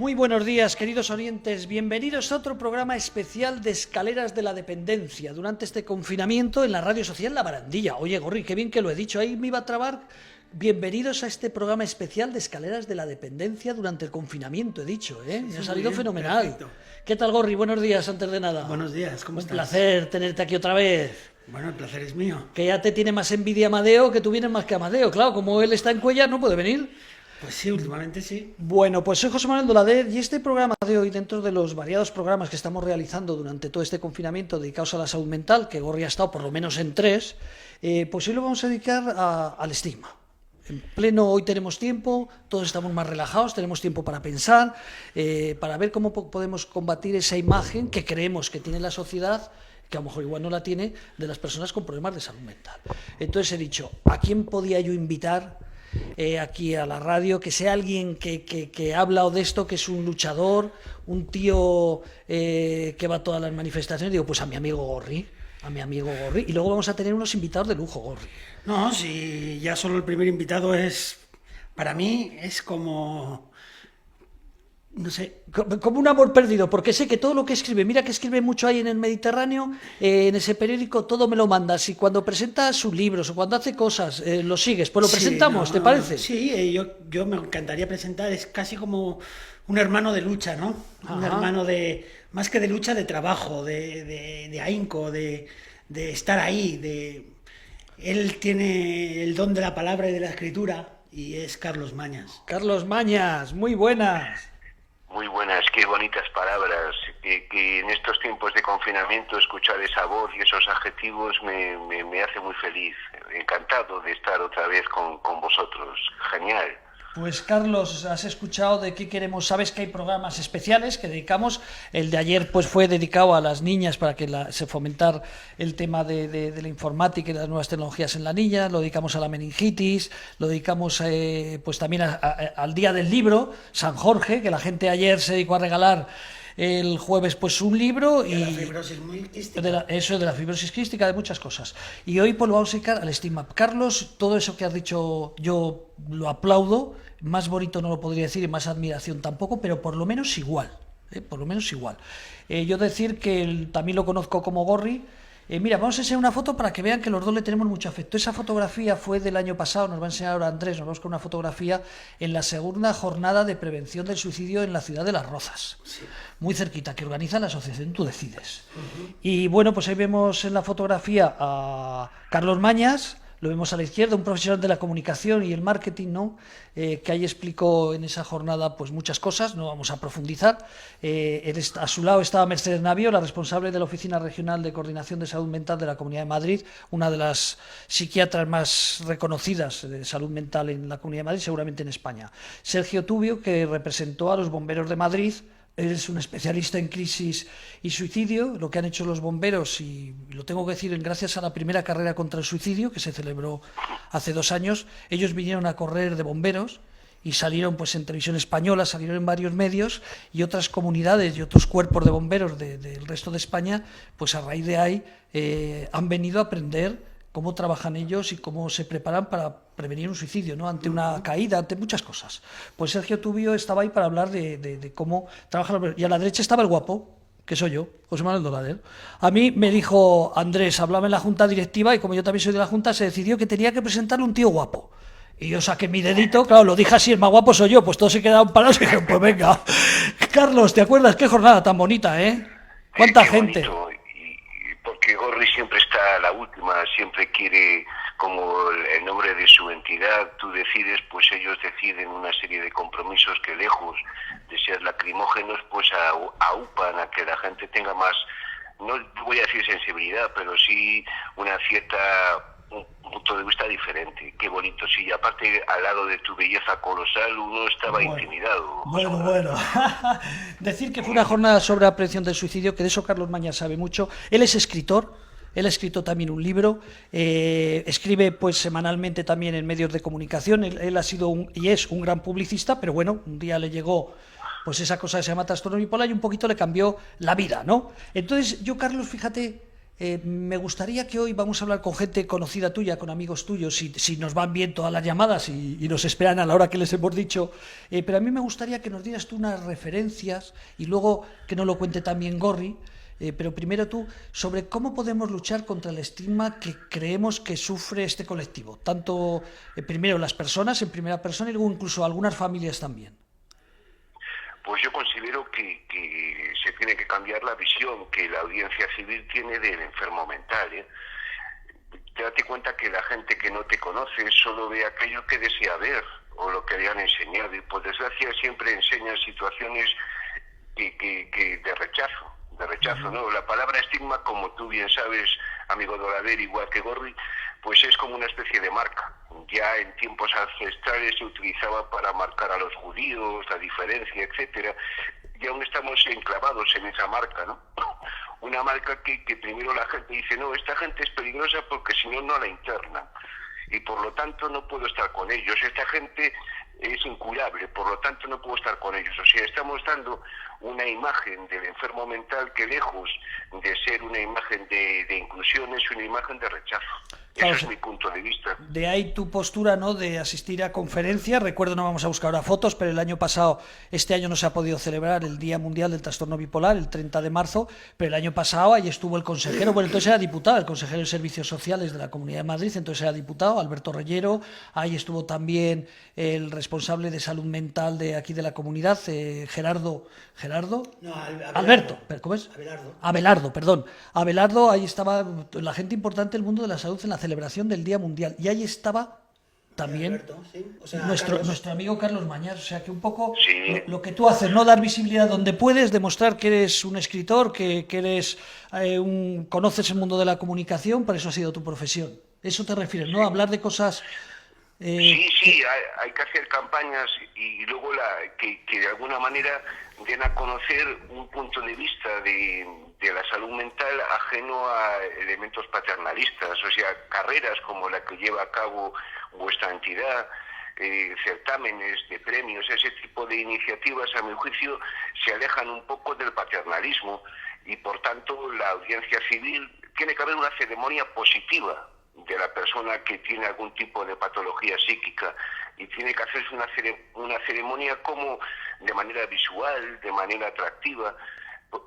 Muy buenos días, queridos oyentes. Bienvenidos a otro programa especial de Escaleras de la Dependencia durante este confinamiento en la radio social La Barandilla. Oye, Gorri, qué bien que lo he dicho, ahí me iba a trabar. Bienvenidos a este programa especial de Escaleras de la Dependencia durante el confinamiento, he dicho, ¿eh? Me ha salido bien, fenomenal. perfecto. ¿Qué tal, Gorri? Buenos días, antes de nada. Buenos días, ¿cómo Un estás? placer tenerte aquí otra vez. Bueno, el placer es mío. Que ya te tiene más envidia Amadeo, que tú vienes más que Amadeo. Claro, como él está en Cuellar, no puede venir. Pues sí, últimamente sí. Bueno, pues soy José Manuel Dolader y este programa de hoy, dentro de los variados programas que estamos realizando durante todo este confinamiento dedicados a la salud mental, que Gorri ha estado por lo menos en 3, pues hoy lo vamos a dedicar al estigma. En pleno, hoy tenemos tiempo, todos estamos más relajados, tenemos tiempo para pensar, para ver cómo podemos combatir esa imagen que creemos que tiene la sociedad, que a lo mejor igual no la tiene, de las personas con problemas de salud mental. Entonces he dicho, ¿a quién podía yo invitar aquí a la radio, que sea alguien que ha hablado de esto, que es un luchador, un tío que va a todas las manifestaciones? Digo, pues a mi amigo Gorri, y luego vamos a tener unos invitados de lujo, Gorri. No, si ya solo el primer invitado es, para mí, es como, no sé. Como un amor perdido, porque sé que todo lo que escribe, mira que escribe mucho ahí en el Mediterráneo, en ese periódico, todo me lo mandas, y cuando presenta sus libros o cuando hace cosas, lo sigues, pues lo Sí, presentamos, no, ¿te parece? Sí, yo me encantaría presentar, es casi como un hermano de lucha, ¿no? Un Ajá. hermano de, más que de lucha, de trabajo, de ahínco, de estar ahí, Él tiene el don de la palabra y de la escritura, y es Carlos Mañas. Carlos Mañas, muy buenas. Muy buenas, qué bonitas palabras. Que en estos tiempos de confinamiento escuchar esa voz y esos adjetivos me hace muy feliz. Encantado de estar otra vez con vosotros. Genial. Pues Carlos, has escuchado de qué queremos, sabes que hay programas especiales que dedicamos, el de ayer pues fue dedicado a las niñas para que se fomentar el tema de la informática y las nuevas tecnologías en la niña, lo dedicamos a la meningitis, lo dedicamos pues también al Día del Libro, San Jorge, que la gente ayer se dedicó a regalar el jueves pues un libro De la fibrosis quística. eso de la fibrosis quística, de muchas cosas. Y hoy pues lo vamos a dedicar al estigma. Carlos, todo eso que has dicho yo lo aplaudo, más bonito no lo podría decir y más admiración tampoco, pero por lo menos igual, por lo menos igual. Yo decir que también lo conozco como Gorri. Mira, vamos a enseñar una foto para que vean que los dos le tenemos mucho afecto. Esa fotografía fue del año pasado, nos va a enseñar ahora Andrés, nos vamos con una fotografía en la segunda jornada de prevención del suicidio en la ciudad de Las Rozas, sí, muy cerquita, que organiza la asociación Tú Decides. Y bueno, pues ahí vemos en la fotografía a Carlos Mañas, lo vemos a la izquierda, un profesional de la comunicación y el marketing, ¿no? Que ahí explicó en esa jornada pues muchas cosas, no vamos a profundizar. A su lado estaba Mercedes Navio, la responsable de la Oficina Regional de Coordinación de Salud Mental de la Comunidad de Madrid, una de las psiquiatras más reconocidas de salud mental en la Comunidad de Madrid, seguramente en España. Sergio Tubio, que representó a los bomberos de Madrid. Él es un especialista en crisis y suicidio, lo que han hecho los bomberos, y lo tengo que decir, gracias a la primera carrera contra el suicidio, que se celebró hace 2 años, ellos vinieron a correr de bomberos y salieron pues en televisión española, salieron en varios medios, y otras comunidades y otros cuerpos de bomberos del resto de España, pues a raíz de ahí han venido a aprender cómo trabajan ellos y cómo se preparan para prevenir un suicidio, ¿no? Ante una caída, ante muchas cosas. Pues Sergio Tubio estaba ahí para hablar de cómo trabajan. Y a la derecha estaba el guapo, que soy yo, José Manuel Dolader. A mí me dijo Andrés, hablaba en la junta directiva, y como yo también soy de la junta, se decidió que tenía que presentarle un tío guapo. Y yo saqué mi dedito, claro, lo dije así, el más guapo soy yo, pues todos se quedaron parados y dije, pues venga. Carlos, ¿te acuerdas? Qué jornada tan bonita, ¿eh? ¿Cuánta gente? Bonito. Porque Gorri siempre está a la última, siempre quiere, como el nombre de su entidad, Tú Decides, pues ellos deciden una serie de compromisos que, lejos de ser lacrimógenos, pues aupan a que la gente tenga más, no voy a decir sensibilidad, pero sí una cierta, un punto de vista diferente. Qué bonito, sí, y aparte al lado de tu belleza colosal uno estaba intimidado. Bueno. Decir que fue una jornada sobre la prevención del suicidio, que de eso Carlos Mañas sabe mucho. Él es escritor, él ha escrito también un libro, escribe pues semanalmente también en medios de comunicación. Él ha sido y es un gran publicista, pero bueno, un día le llegó pues esa cosa que se llama trastorno bipolar y un poquito le cambió la vida, ¿no? Entonces yo, Carlos, fíjate, Me gustaría que hoy vamos a hablar con gente conocida tuya, con amigos tuyos, si nos van bien todas las llamadas y nos esperan a la hora que les hemos dicho, pero a mí me gustaría que nos dieras tú unas referencias y luego que nos lo cuente también Gorri, pero primero tú, sobre cómo podemos luchar contra el estigma que creemos que sufre este colectivo, tanto primero las personas en primera persona y luego incluso algunas familias también. Pues yo considero que se tiene que cambiar la visión que la audiencia civil tiene del enfermo mental, ¿eh? Date cuenta que la gente que no te conoce solo ve aquello que desea ver o lo que le han enseñado, y por desgracia siempre enseñan situaciones que de rechazo, ¿no? La palabra estigma, como tú bien sabes, amigo de Olaver, igual que Gorri, pues es como una especie de marca. Ya en tiempos ancestrales se utilizaba para marcar a los judíos, la diferencia, etcétera, y aún estamos enclavados en esa marca, ¿no? Una marca que primero la gente dice, no, esta gente es peligrosa porque si no, no la internan, y por lo tanto no puedo estar con ellos. Esta gente es incurable, por lo tanto no puedo estar con ellos. O sea, estamos dando una imagen del enfermo mental que, lejos de ser una imagen de inclusión, es una imagen de rechazo. Claro, eso es mi punto de vista. De ahí tu postura, ¿no?, de asistir a conferencias. Recuerdo, no vamos a buscar ahora fotos, pero el año pasado, este año no se ha podido celebrar el Día Mundial del Trastorno Bipolar, el 30 de marzo, pero el año pasado ahí estuvo el consejero, bueno, entonces era diputado, el consejero de Servicios Sociales de la Comunidad de Madrid, entonces era diputado, Alberto Reyero, ahí estuvo también el responsable de salud mental de aquí de la comunidad, Gerardo, No, Alberto, ¿cómo es? Abelardo, Abelardo, ahí estaba la gente importante del mundo de la salud en la celebración del Día Mundial, y ahí estaba también Alberto, sí. O sea, nuestro amigo Carlos Mañas, o sea que un poco Sí. lo que tú haces, no dar visibilidad donde puedes, demostrar que eres un escritor, que eres conoces el mundo de la comunicación, por eso ha sido tu profesión. Eso te refieres, ¿no? Hablar de cosas... Sí, hay que hacer campañas y luego que de alguna manera den a conocer un punto de vista de la salud mental ajeno a elementos paternalistas, o sea, carreras como la que lleva a cabo vuestra entidad, certámenes de premios, ese tipo de iniciativas, a mi juicio, se alejan un poco del paternalismo, y por tanto la audiencia civil tiene que haber una ceremonia positiva de la persona que tiene algún tipo de patología psíquica, y tiene que hacerse una ceremonia como de manera visual, de manera atractiva,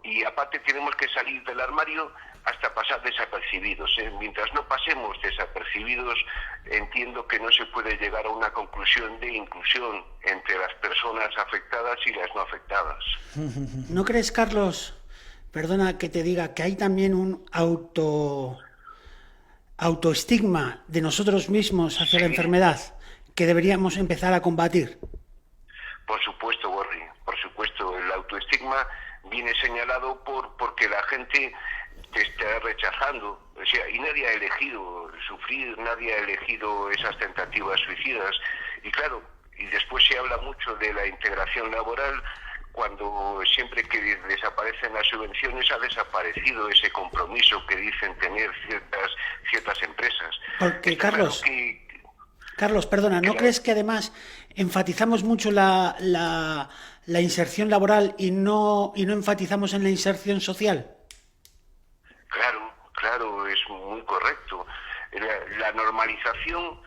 y aparte tenemos que salir del armario hasta pasar desapercibidos, ¿eh? Mientras no pasemos desapercibidos, entiendo que no se puede llegar a una conclusión de inclusión entre las personas afectadas y las no afectadas. ¿No crees, Carlos, perdona que te diga, que hay también un autoestigma de nosotros mismos hacia la enfermedad que deberíamos empezar a combatir? Por supuesto, Gorri, por supuesto. El autoestigma viene señalado porque la gente te está rechazando. O sea, y nadie ha elegido sufrir, nadie ha elegido esas tentativas suicidas. Y claro, y después se habla mucho de la integración laboral, cuando siempre que desaparecen las subvenciones ha desaparecido ese compromiso que dicen tener ciertas empresas. Porque, Carlos, perdona, ¿no crees que además enfatizamos mucho la inserción laboral y no enfatizamos en la inserción social? Claro, es muy correcto. La normalización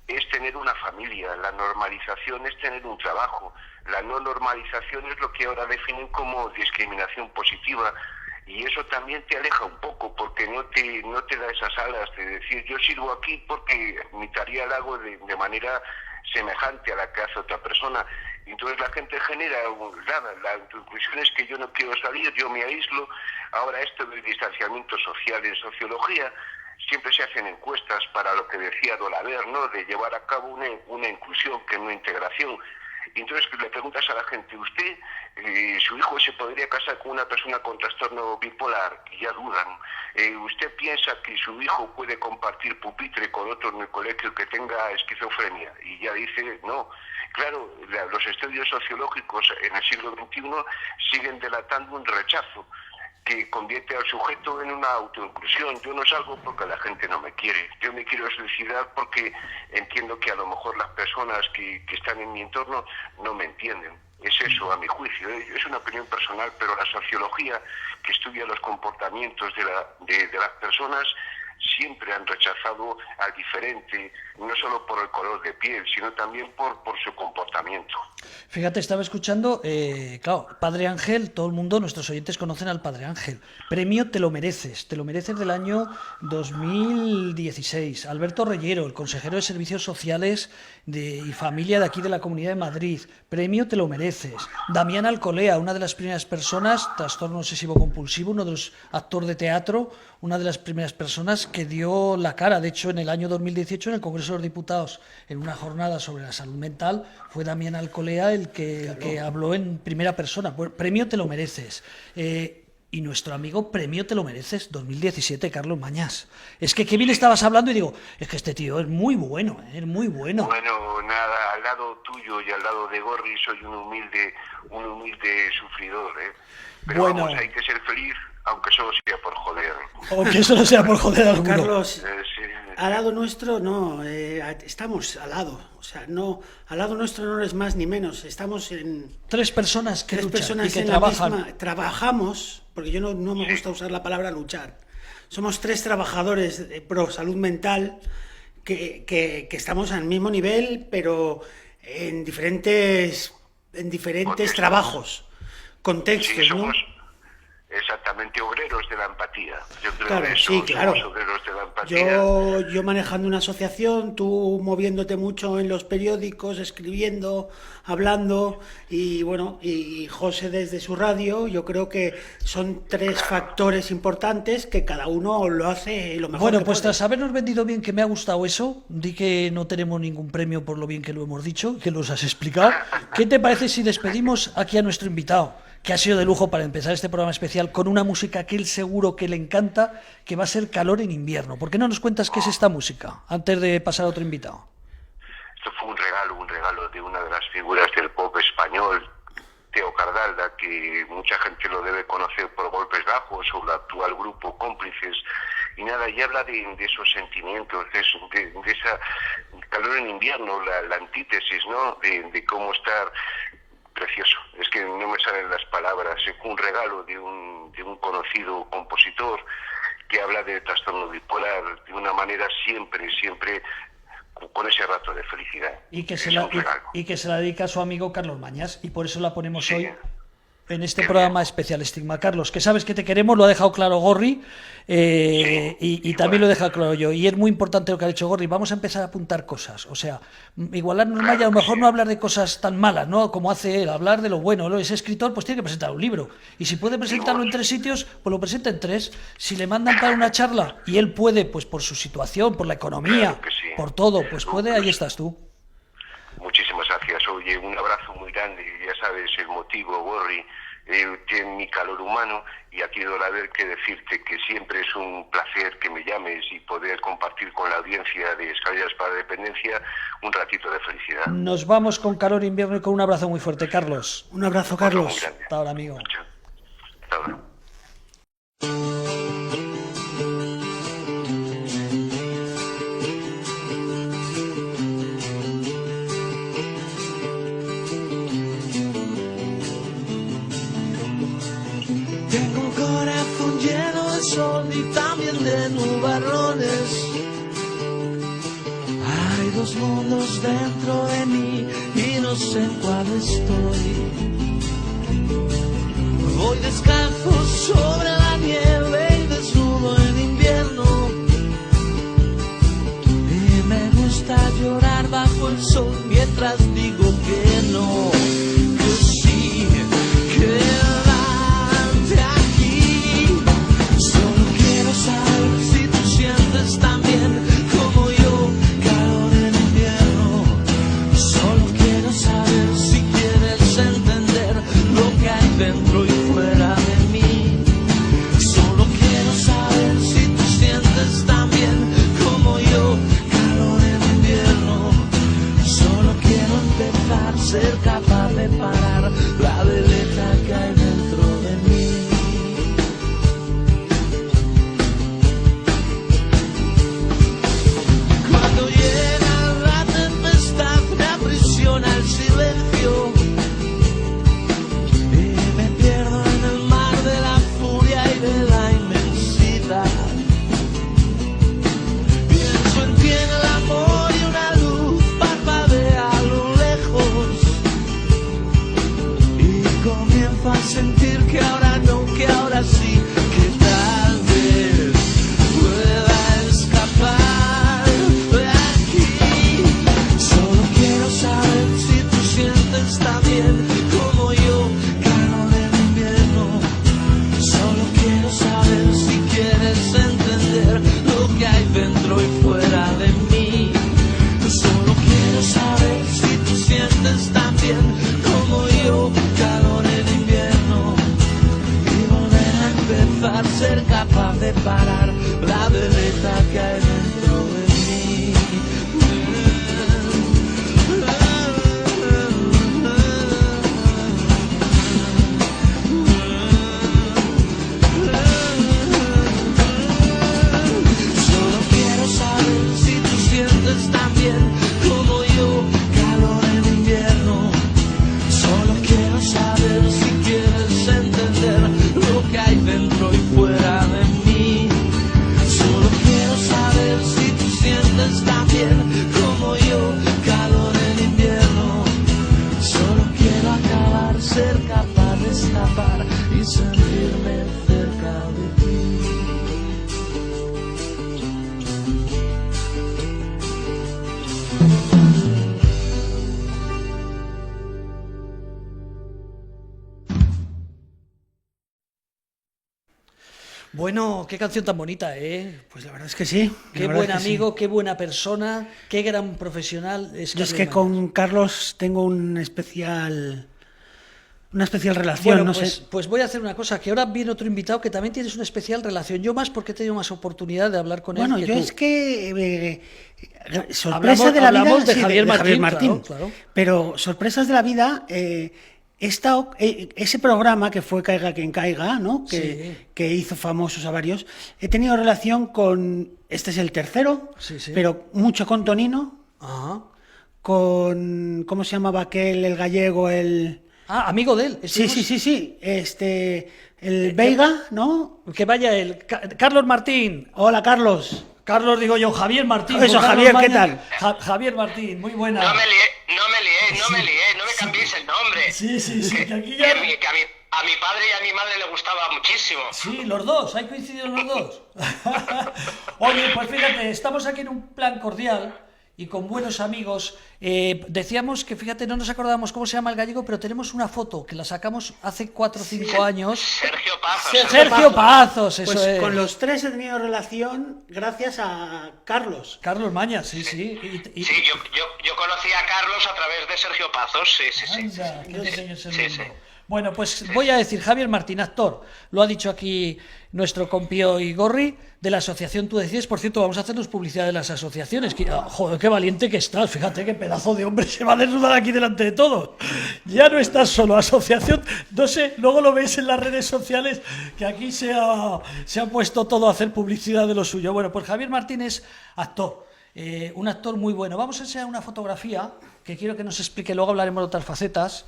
es tener una familia, la normalización es tener un trabajo, la no normalización es lo que ahora definen como discriminación positiva, y eso también te aleja un poco porque no te da esas alas de decir yo sirvo aquí porque mi tarea la hago de manera semejante a la que hace otra persona. Entonces la gente genera la conclusión es que yo no quiero salir, yo me aíslo. Ahora esto del distanciamiento social en sociología, siempre se hacen encuestas para lo que decía Dolaver, ¿no?, de llevar a cabo una inclusión que no una integración. Y entonces le preguntas a la gente, ¿usted, su hijo se podría casar con una persona con trastorno bipolar? Y ya dudan. ¿Usted piensa que su hijo puede compartir pupitre con otro en el colegio que tenga esquizofrenia? Y ya dice, no. Claro, los estudios sociológicos en el siglo XXI siguen delatando un rechazo que convierte al sujeto en una autoinclusión. Yo no salgo porque la gente no me quiere. Yo me quiero suicidar porque entiendo que a lo mejor las personas que están en mi entorno no me entienden. Es eso, a mi juicio, ¿eh? Es una opinión personal, pero la sociología que estudia los comportamientos de las personas siempre han rechazado al diferente, no solo por el color de piel, sino también por su comportamiento. Fíjate, estaba escuchando, claro, Padre Ángel, todo el mundo, nuestros oyentes conocen al Padre Ángel. Premio Te lo mereces del año 2016. Alberto Reyero, el consejero de Servicios Sociales y Familia de aquí de la Comunidad de Madrid. Premio Te lo mereces. Damián Alcolea, una de las primeras personas, trastorno obsesivo-compulsivo, uno de los actores de teatro, una de las primeras personas que dio la cara. De hecho, en el año 2018, en el Congreso de los Diputados, en una jornada sobre la salud mental, fue Damián Alcolea el que habló en primera persona. Pues, premio Te lo mereces. Y nuestro amigo Premio Te lo mereces 2017, Carlos Mañas. Es que qué bien estabas hablando y digo, es que este tío es muy bueno, es muy bueno. Bueno, nada, al lado tuyo y al lado de Gorri soy un humilde sufridor, ¿eh? Pero bueno, vamos, hay que ser feliz, aunque solo sea por joder. Aunque solo sea por joder a alguno. Carlos, Sí. al lado nuestro no, estamos al lado, o sea, no, al lado nuestro no es más ni menos, estamos en Tres personas que tres luchan personas y que en trabajan. la misma, trabajamos, porque yo no me gusta usar la palabra luchar, somos tres trabajadores pro salud mental que estamos al mismo nivel, pero en diferentes trabajos, contextos, Sí, ¿no? somos exactamente obreros de la empatía. Yo creo Claro, que eso, sí, claro. somos obreros de la empatía. Yo manejando una asociación, tú moviéndote mucho en los periódicos, escribiendo, hablando, y bueno, y José desde su radio. Yo creo que son tres factores importantes que cada uno lo hace lo mejor. Bueno, que pues puede. tras habernos vendido bien, que me ha gustado eso, di que no tenemos ningún premio por lo bien que lo hemos dicho, que los has explicado. ¿Qué te parece si despedimos aquí a nuestro invitado, que ha sido de lujo para empezar este programa especial, con una música que él seguro que le encanta, que va a ser Calor en invierno? ¿Por qué no nos cuentas qué es esta música, antes de pasar a otro invitado? Esto fue un regalo de una de las figuras del pop español, Teo Cardalda, que mucha gente lo debe conocer por Golpes Bajos o el actual grupo Cómplices. Y nada, y habla de esos sentimientos, de esa calor en invierno, la antítesis, ¿no? De cómo estar precioso. Es que no me salen las palabras. Es un regalo de un conocido compositor que habla de trastorno bipolar de una manera siempre con ese rato de felicidad. Y que, Es se la dedica a su amigo Carlos Mañas, y por eso la ponemos Sí. hoy en este programa especial Estigma. Carlos, que sabes que te queremos, lo ha dejado claro Gorri, y también lo he dejado claro yo, y es muy importante lo que ha dicho Gorri. Vamos a empezar a apuntar cosas, o sea, igualarnos más y a lo mejor no hablar de cosas tan malas, ¿no? Como hace él, hablar de lo bueno, ¿no? Ese escritor pues tiene que presentar un libro, y si puede presentarlo en 3 sitios, pues lo presenta en 3. Si le mandan para una charla y él puede, pues por su situación, por la economía, Claro que sí. por todo, pues puede, ahí estás tú. Muchísimas gracias. Oye, un abrazo muy grande. Ya sabes el motivo, Gorri. Tiene mi calor humano, y aquí doy a ver que decirte que siempre es un placer que me llames y poder compartir con la audiencia de Escaleras para la Dependencia un ratito de felicidad. Nos vamos con Calor invierno y con un abrazo muy fuerte, Carlos. Un abrazo, Muy Carlos. grande. Hasta ahora, amigo. Hasta ahora. Tengo un corazón lleno de sol y también de nubarrones. Hay 2 mundos dentro de mí y no sé en cuál estoy. Voy descalzo sobre la nieve y desnudo en invierno. Y me gusta llorar bajo el sol mientras digo que no. Que sí, quédate aquí. Solo quiero saber si tú sientes también como yo calor en invierno. Solo quiero saber si quieres entender lo que hay dentro y fuera de mí. Solo quiero capaz de parar la veleta que hay dentro de mí. Solo quiero saber si tú sientes también como yo calor en invierno. Solo quiero saber si quieres entender lo que hay dentro y fuera de mí. Solo quiero saber si tú sientes también como yo calor en invierno. Solo quiero acabar, ser capaz de escapar y sentirme cerca de ti. Bueno, qué canción tan bonita, ¿eh? Pues la verdad es que sí. Qué buen amigo, qué buena persona, qué gran profesional. Yo es Carlos que Mañas. con Carlos tengo una especial relación, Bueno, no pues, sé. pues voy a hacer una cosa, que ahora viene otro invitado que también tienes una especial relación. Yo más porque he tenido más oportunidad de hablar con Bueno, él que yo tú. es que sorpresas de la hablamos vida de Javier Martín, claro. Pero sorpresas de la vida, ese programa que fue Caiga quien caiga, ¿no? Sí. Que hizo famosos a varios, he tenido relación con, este es el tercero, Sí, sí. pero mucho con Tonino, Ajá. con, ¿cómo se llamaba aquel, el gallego, el... Ah, amigo de él. Sí, Estuvimos- el Veiga, ¿no? Que vaya él. Carlos Martín. Hola, Carlos. Carlos, digo yo, Javier Martín. Eso, con Carlos Javier, ¿qué Mañas. tal? Javier Martín, muy buena. No me lié, no me cambiéis el nombre. Sí, que aquí Que ya... a mi padre y a mi madre le gustaba muchísimo. Sí, los dos, hay coincidido los dos. Oye, pues fíjate, estamos aquí en un plan cordial y con buenos amigos. Decíamos que, fíjate, no nos acordábamos cómo se llama el gallego, pero tenemos una foto que la sacamos hace 4 o 5 años. Sergio Pazos. Sergio Pazos, eso Pues es. con los tres he tenido relación gracias a Carlos. Carlos Mañas, sí. Sí, yo conocí a Carlos a través de Sergio Pazos, sí. Anda, qué pequeño es el Sí, mundo. sí. Bueno, pues voy a decir, Javier Martín, actor, lo ha dicho aquí nuestro compío Igorri, de la asociación Tú Decides. Por cierto, vamos a hacernos publicidad de las asociaciones. Joder, qué valiente que estás, fíjate qué pedazo de hombre se va a desnudar aquí delante de todos. Ya no estás solo, asociación, no sé, luego lo ves en las redes sociales, que aquí se ha puesto todo a hacer publicidad de lo suyo. Bueno, pues Javier Martín es actor. Un actor muy bueno. Vamos a enseñar una fotografía que quiero que nos explique, luego hablaremos de otras facetas.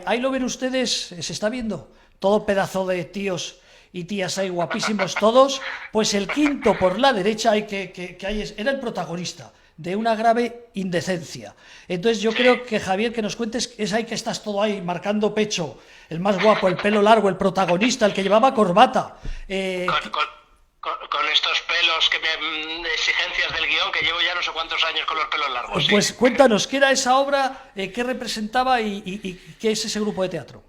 Ahí lo ven ustedes, se está viendo, todo pedazo de tíos y tías ahí guapísimos todos. Pues el quinto por la derecha era el protagonista de una grave indecencia. Entonces yo creo que, Javier, que nos cuentes, es ahí que estás todo ahí marcando pecho, el más guapo, el pelo largo, el protagonista, el que llevaba corbata. Con estos pelos exigencias del guión, que llevo ya no sé cuántos años con los pelos largos. Sí. Pues cuéntanos, ¿qué era esa obra, qué representaba y qué es ese grupo de teatro?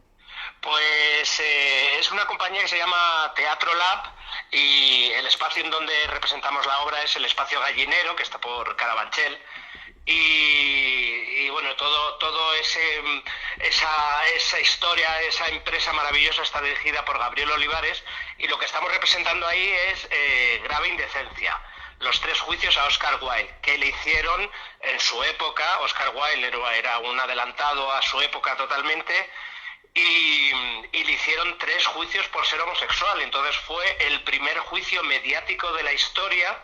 Pues es una compañía que se llama Teatro Lab y el espacio en donde representamos la obra es el Espacio Gallinero, que está por Carabanchel. Y bueno, todo esa historia, esa empresa maravillosa está dirigida por Gabriel Olivares, y lo que estamos representando ahí es grave indecencia. Los 3 juicios a Oscar Wilde, que le hicieron en su época. Oscar Wilde era un adelantado a su época totalmente, y le hicieron 3 juicios por ser homosexual. Entonces fue el primer juicio mediático de la historia,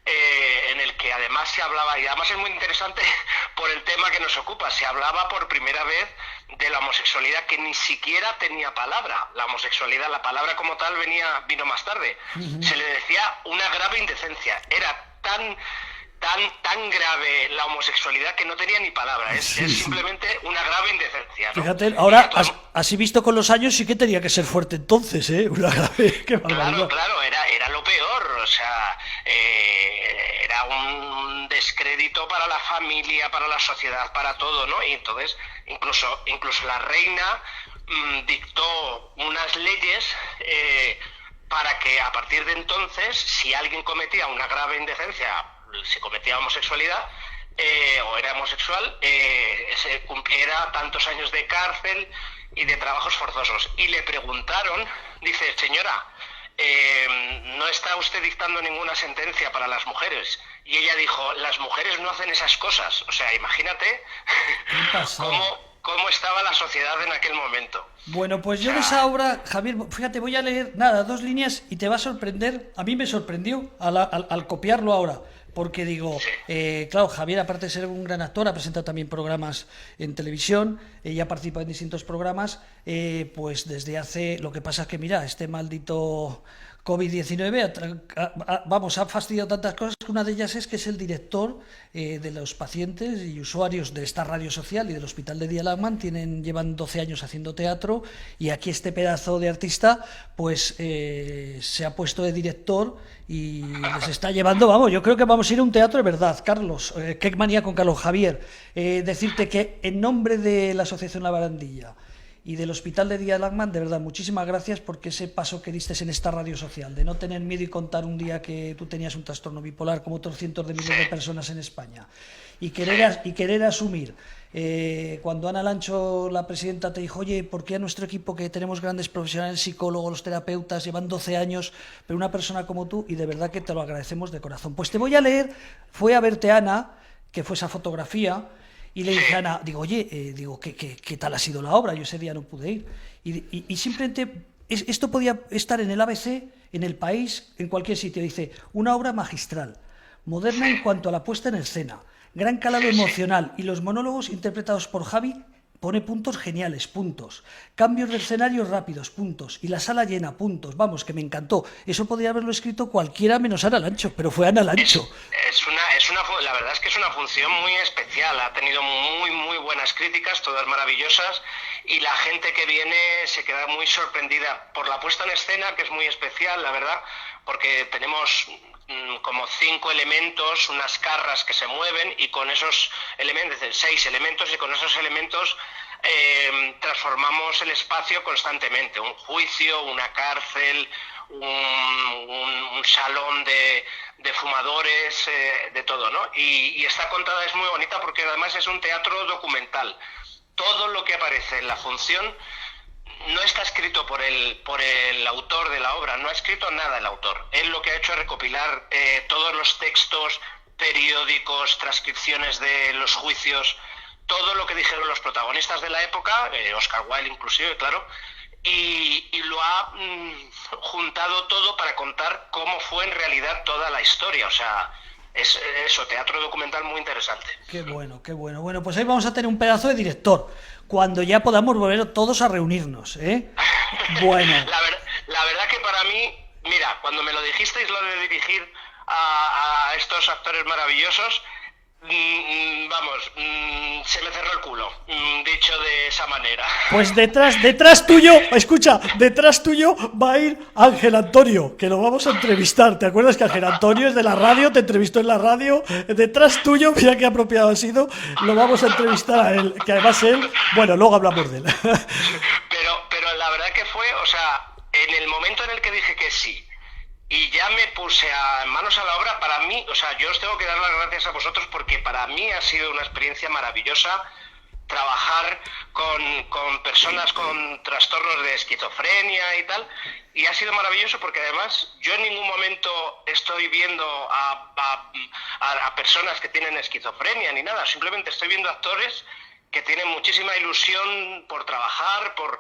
en el que además se hablaba, y además es muy interesante por el tema que nos ocupa, se hablaba por primera vez de la homosexualidad, que ni siquiera tenía palabra. La homosexualidad, la palabra como tal vino más tarde. Se le decía una grave indecencia. Era tan grave la homosexualidad que no tenía ni palabra. Es simplemente una grave indecencia, ¿no? Fíjate, ahora, así visto con los años, sí que tenía que ser fuerte entonces, ¿eh? Una grave, qué barbaridad. Claro, era lo peor. O sea, era un descrédito para la familia, para la sociedad, para todo, ¿no? Y entonces, incluso la reina dictó unas leyes para que a partir de entonces, si alguien cometía una grave indecencia, si cometía homosexualidad o era homosexual, se cumpliera tantos años de cárcel y de trabajos forzosos. Y le preguntaron, dice, señora, no está usted dictando ninguna sentencia para las mujeres. Y ella dijo, las mujeres no hacen esas cosas. O sea, imagínate cómo estaba la sociedad en aquel momento. Bueno, pues yo de esa obra, Javier, fíjate, voy a leer, 2 líneas y te va a sorprender. A mí me sorprendió al copiarlo ahora. Porque digo, claro, Javier, aparte de ser un gran actor, ha presentado también programas en televisión, y ha participado en distintos programas, pues desde hace... Lo que pasa es que, mira, este maldito COVID-19 ha fastidiado tantas cosas, que una de ellas es que es el director de los pacientes y usuarios de esta radio social y del Hospital de Día Lagman. Llevan 12 años haciendo teatro, y aquí este pedazo de artista pues se ha puesto de director y les está llevando, vamos, yo creo que vamos a ir a un teatro de verdad. Carlos, qué manía con Carlos. Javier, decirte que en nombre de la Asociación La Barandilla y del Hospital de Día Lagman, de verdad, muchísimas gracias, porque ese paso que diste en esta radio social, de no tener miedo y contar un día que tú tenías un trastorno bipolar, como otros cientos de miles de personas en España, y querer asumir, cuando Ana Lancho, la presidenta, te dijo, oye, ¿por qué a nuestro equipo, que tenemos grandes profesionales, psicólogos, los terapeutas, llevan 12 años, pero una persona como tú? Y de verdad que te lo agradecemos de corazón. Pues te voy a leer, fue a verte Ana, que fue esa fotografía, y le dije a Ana, digo, oye, ¿qué tal ha sido la obra? Yo ese día no pude ir. Y simplemente, esto podía estar en el ABC, en El País, en cualquier sitio. Dice, una obra magistral, moderna en cuanto a la puesta en escena, gran calado emocional, y los monólogos interpretados por Javi, pone puntos geniales, puntos. Cambios de escenario rápidos, puntos. Y la sala llena, puntos. Vamos, que me encantó. Eso podría haberlo escrito cualquiera menos Ana Lancho, pero fue Ana Lancho. La verdad es que es una función muy especial. Ha tenido muy buenas críticas, todas maravillosas. Y la gente que viene se queda muy sorprendida por la puesta en escena, que es muy especial, la verdad, porque tenemos como 5 elementos, unas carras que se mueven, y con esos elementos, 6 elementos, y con esos elementos transformamos el espacio constantemente. Un juicio, una cárcel, un salón de fumadores, de todo, ¿no? Y esta contada es muy bonita porque además es un teatro documental. Todo lo que aparece en la función no está escrito por el autor de la obra, no ha escrito nada el autor. Él lo que ha hecho es recopilar todos los textos, periódicos, transcripciones de los juicios, todo lo que dijeron los protagonistas de la época, Oscar Wilde inclusive, claro, y lo ha juntado todo para contar cómo fue en realidad toda la historia. O sea, es eso, teatro documental muy interesante. Qué bueno, qué bueno. Bueno, pues ahí vamos a tener un pedazo de director, cuando ya podamos volver todos a reunirnos, ¿eh? Bueno. La verdad que para mí, mira, cuando me lo dijisteis, lo de dirigir a estos actores maravillosos, se me cerró el culo, dicho de esa manera. Pues detrás tuyo, escucha, detrás tuyo va a ir Ángel Antonio, que lo vamos a entrevistar. ¿Te acuerdas que Ángel Antonio es de la radio, te entrevistó en la radio? Detrás tuyo, mira qué apropiado ha sido, lo vamos a entrevistar a él, que además él, bueno, luego hablamos de él. Pero la verdad que fue, o sea, en el momento en el que dije que sí, y ya me puse manos a la obra, para mí, o sea, yo os tengo que dar las gracias a vosotros, porque para mí ha sido una experiencia maravillosa trabajar con personas con trastornos de esquizofrenia y tal, y ha sido maravilloso porque además yo en ningún momento estoy viendo a personas que tienen esquizofrenia ni nada, simplemente estoy viendo actores que tienen muchísima ilusión por trabajar, por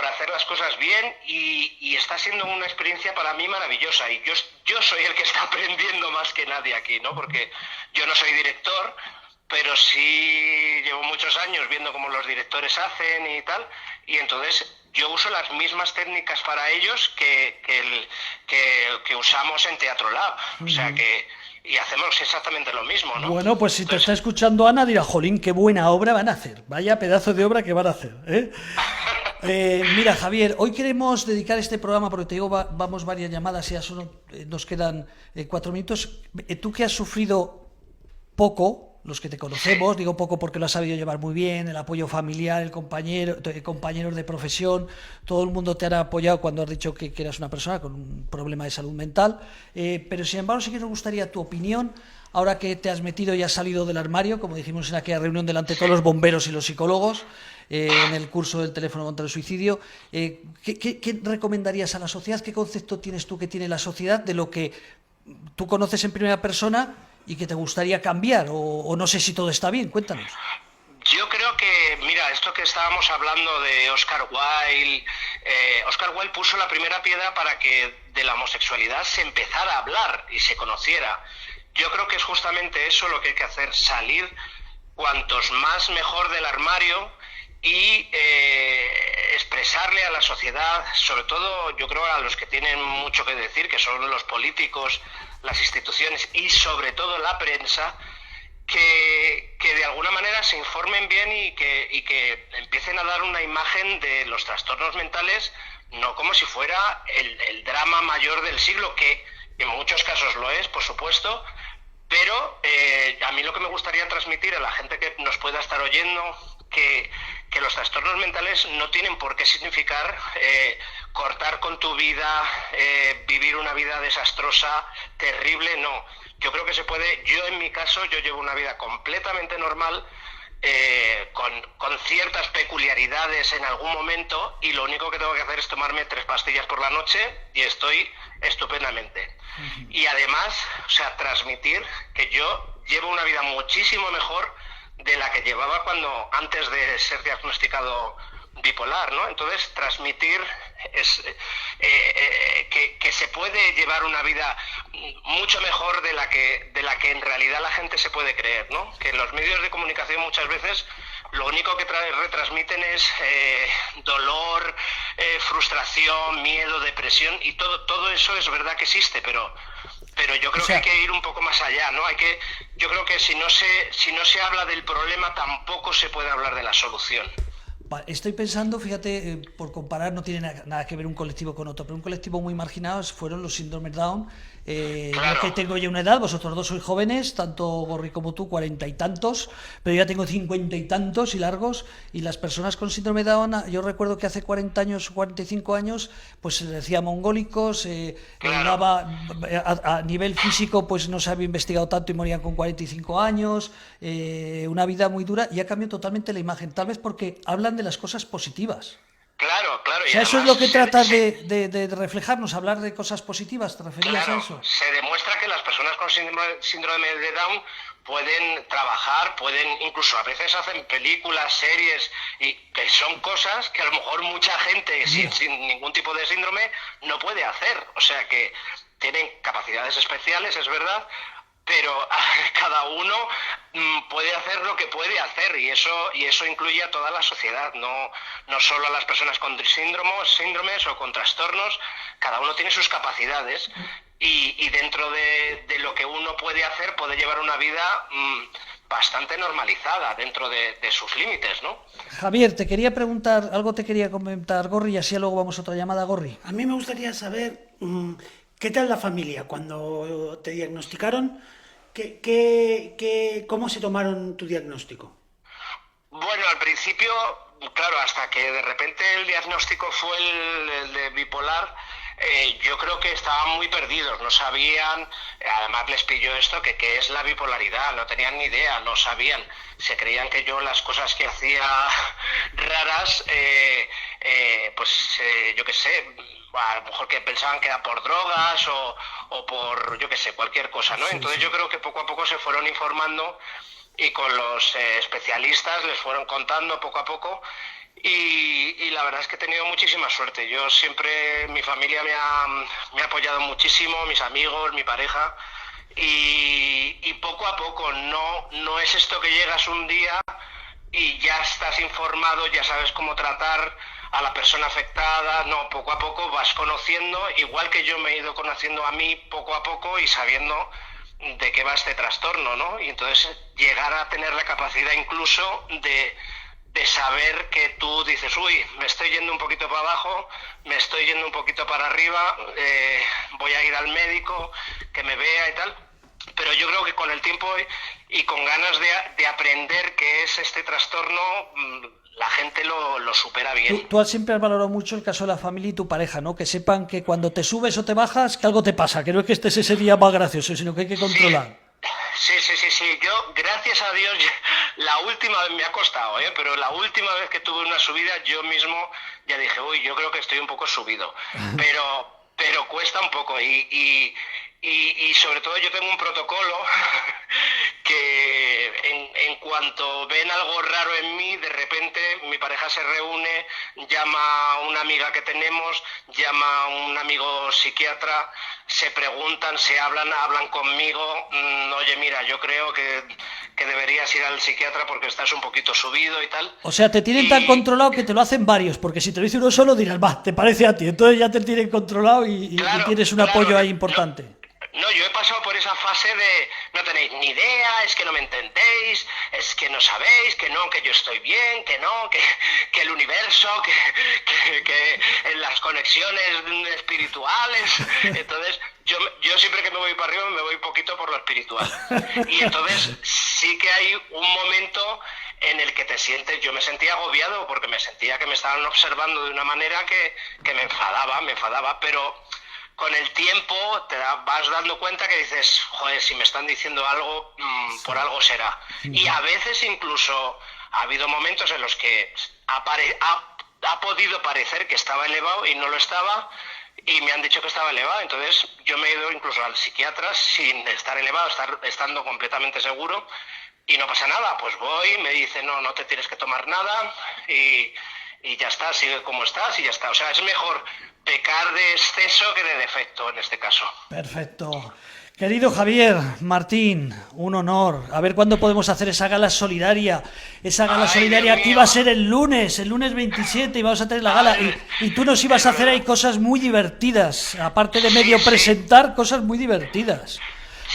hacer las cosas bien, y está siendo una experiencia para mí maravillosa, y yo soy el que está aprendiendo más que nadie aquí, ¿no? Porque yo no soy director, pero sí llevo muchos años viendo cómo los directores hacen y tal, y entonces yo uso las mismas técnicas para ellos que usamos en Teatro Lab, o sea que... Y hacemos exactamente lo mismo, ¿no? Bueno, pues si te está escuchando Ana, dirá, jolín, qué buena obra van a hacer. Vaya pedazo de obra que van a hacer, ¿eh? Mira, Javier, hoy queremos dedicar este programa, porque te digo, vamos varias llamadas, ya solo nos quedan 4 minutos. Tú que has sufrido poco, los que te conocemos, digo poco porque lo has sabido llevar muy bien, el apoyo familiar, el compañeros de profesión, todo el mundo te ha apoyado cuando has dicho que eras una persona con un problema de salud mental, pero sin embargo sí que nos gustaría tu opinión, ahora que te has metido y has salido del armario, como dijimos en aquella reunión delante de todos los bomberos y los psicólogos, en el curso del teléfono contra el suicidio, ¿qué recomendarías a la sociedad? ¿Qué concepto tienes tú que tiene la sociedad de lo que tú conoces en primera persona y que te gustaría cambiar, o no sé si todo está bien? Cuéntanos. Yo creo que, mira, esto que estábamos hablando de Oscar Wilde, Oscar Wilde puso la primera piedra para que de la homosexualidad se empezara a hablar y se conociera. Yo creo que es justamente eso lo que hay que hacer, salir cuantos más mejor del armario y expresarle a la sociedad, sobre todo yo creo a los que tienen mucho que decir, que son los políticos, las instituciones y sobre todo la prensa, que de alguna manera se informen bien y que empiecen a dar una imagen de los trastornos mentales, no como si fuera el drama mayor del siglo, que en muchos casos lo es, por supuesto, pero a mí lo que me gustaría transmitir a la gente que nos pueda estar oyendo, que los trastornos mentales no tienen por qué significar cortar con tu vida, vivir una vida desastrosa, terrible, no. Yo creo que se puede, yo en mi caso, yo llevo una vida completamente normal, con ciertas peculiaridades en algún momento, y lo único que tengo que hacer es tomarme 3 pastillas por la noche y estoy estupendamente. Y además, o sea, transmitir que yo llevo una vida muchísimo mejor de la que llevaba antes de ser diagnosticado bipolar, ¿no? Entonces, transmitir que se puede llevar una vida mucho mejor de la que en realidad la gente se puede creer, ¿no? Que los medios de comunicación muchas veces lo único que retransmiten es dolor, frustración, miedo, depresión, y todo eso es verdad que existe, pero yo creo que hay que ir un poco más allá, ¿no? Yo creo que si no se habla del problema, tampoco se puede hablar de la solución. Estoy pensando, fíjate, por comparar, no tiene nada que ver un colectivo con otro, pero un colectivo muy marginado fueron los síndromes Down. Claro. Yo que tengo ya una edad, vosotros dos sois jóvenes, tanto Gorri como tú, 40 y tantos, pero yo ya tengo 50 y tantos y largos, y las personas con síndrome Down, yo recuerdo que hace 40 años, 45 años, pues se les decía mongólicos, Claro. a nivel físico pues no se había investigado tanto y morían con 45 años, una vida muy dura, y ha cambiado totalmente la imagen, tal vez porque hablan de las cosas positivas. Claro. O Y sea, eso es además lo que tratas de reflejarnos, hablar de cosas positivas, ¿te referías claro, a eso? se demuestra que las personas con síndrome de Down pueden trabajar, incluso a veces hacen películas, series, y que son cosas que a lo mejor mucha gente sin ningún tipo de síndrome no puede hacer. O sea que tienen capacidades especiales, es verdad, pero cada uno puede hacer lo que puede hacer, y eso incluye a toda la sociedad, no solo a las personas con síndromes o con trastornos. Cada uno tiene sus capacidades y dentro de lo que uno puede hacer, puede llevar una vida bastante normalizada dentro de sus límites, ¿no? Javier, te quería preguntar, algo te quería comentar, Gorri, y así luego vamos a otra llamada, Gorri. A mí me gustaría saber qué tal la familia cuando te diagnosticaron, cómo se tomaron tu diagnóstico. Bueno, al principio, claro, hasta que de repente el diagnóstico fue el de bipolar, yo creo que estaban muy perdidos, no sabían, además les pilló esto, que es la bipolaridad, no tenían ni idea, no sabían, se creían que yo las cosas que hacía raras, yo qué sé, a lo mejor que pensaban que era por drogas o por, yo qué sé, cualquier cosa, ¿no? Entonces yo creo que poco a poco se fueron informando y con los especialistas les fueron contando poco a poco, y la verdad es que he tenido muchísima suerte. Yo siempre, mi familia me ha apoyado muchísimo, mis amigos, mi pareja, y poco a poco, no es esto que llegas un día y ya estás informado, ya sabes cómo tratar a la persona afectada. No, poco a poco vas conociendo, igual que yo me he ido conociendo a mí poco a poco y sabiendo de qué va este trastorno, ¿no? Y entonces llegar a tener la capacidad incluso de saber que tú dices, uy, me estoy yendo un poquito para abajo, me estoy yendo un poquito para arriba, voy a ir al médico, que me vea y tal. Pero yo creo que con el tiempo y con ganas de aprender qué es este trastorno, la gente lo supera bien. Tú siempre has valorado mucho el caso de la familia y tu pareja, ¿no? Que sepan que cuando te subes o te bajas, que algo te pasa, que no es que estés ese día más gracioso, sino que hay que controlar. Sí. Yo, gracias a Dios, la última vez me ha costado, pero la última vez que tuve una subida, yo mismo ya dije, uy, yo creo que estoy un poco subido. Pero cuesta un poco y sobre todo yo tengo un protocolo que en cuanto ven algo raro en mí, de repente mi pareja se reúne, llama a una amiga que tenemos, llama a un amigo psiquiatra, se preguntan, hablan conmigo, oye, mira, yo creo que deberías ir al psiquiatra porque estás un poquito subido y tal. O sea, te tienen tan controlado que te lo hacen varios, porque si te lo dice uno solo dirás, va, te parece a ti, entonces ya te tienen controlado y tienes un apoyo ahí importante. No, yo he pasado por esa fase de no tenéis ni idea, es que no me entendéis, es que no sabéis, que no, que yo estoy bien, que no, que el universo, que en las conexiones espirituales. Entonces, yo siempre que me voy para arriba me voy un poquito por lo espiritual. Y entonces sí que hay un momento en el que yo me sentía agobiado porque me sentía que me estaban observando de una manera que me enfadaba, pero con el tiempo te vas dando cuenta que dices, joder, si me están diciendo algo, por algo será. Y a veces incluso ha habido momentos en los que ha podido parecer que estaba elevado y no lo estaba, y me han dicho que estaba elevado. Entonces yo me he ido incluso al psiquiatra sin estar elevado, estando completamente seguro, y no pasa nada. Pues voy, me dice, no te tienes que tomar nada, y ya está, sigue como estás y ya está. O sea, es mejor pecar de exceso que de defecto en este caso. Perfecto. Querido Javier Martín, un honor. A ver cuándo podemos hacer esa gala solidaria. Esa gala solidaria que iba a ser el lunes 27, y vamos a tener la gala. Y tú nos ibas a hacer ahí cosas muy divertidas. Aparte de medio presentar, cosas muy divertidas.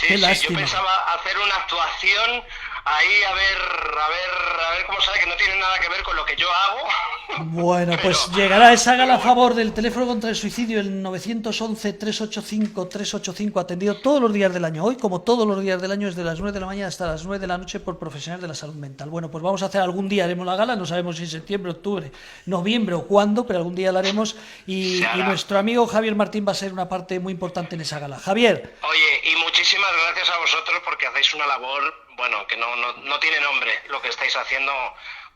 Qué lástima. Yo pensaba hacer una actuación ahí a ver cómo sale, que no tiene nada que ver con lo que yo hago. Bueno, pues llegará esa gala a favor del teléfono contra el suicidio, el 911-385-385, atendido todos los días del año. Hoy, como todos los días del año, desde las 9 de la mañana hasta las 9 de la noche por profesionales de la salud mental. Bueno, pues vamos a hacer algún día, haremos la gala, no sabemos si en septiembre, octubre, noviembre o cuándo, pero algún día la haremos y nuestro amigo Javier Martín va a ser una parte muy importante en esa gala. Javier. Oye, y muchísimas gracias a vosotros porque hacéis una labor, bueno, que no tiene nombre lo que estáis haciendo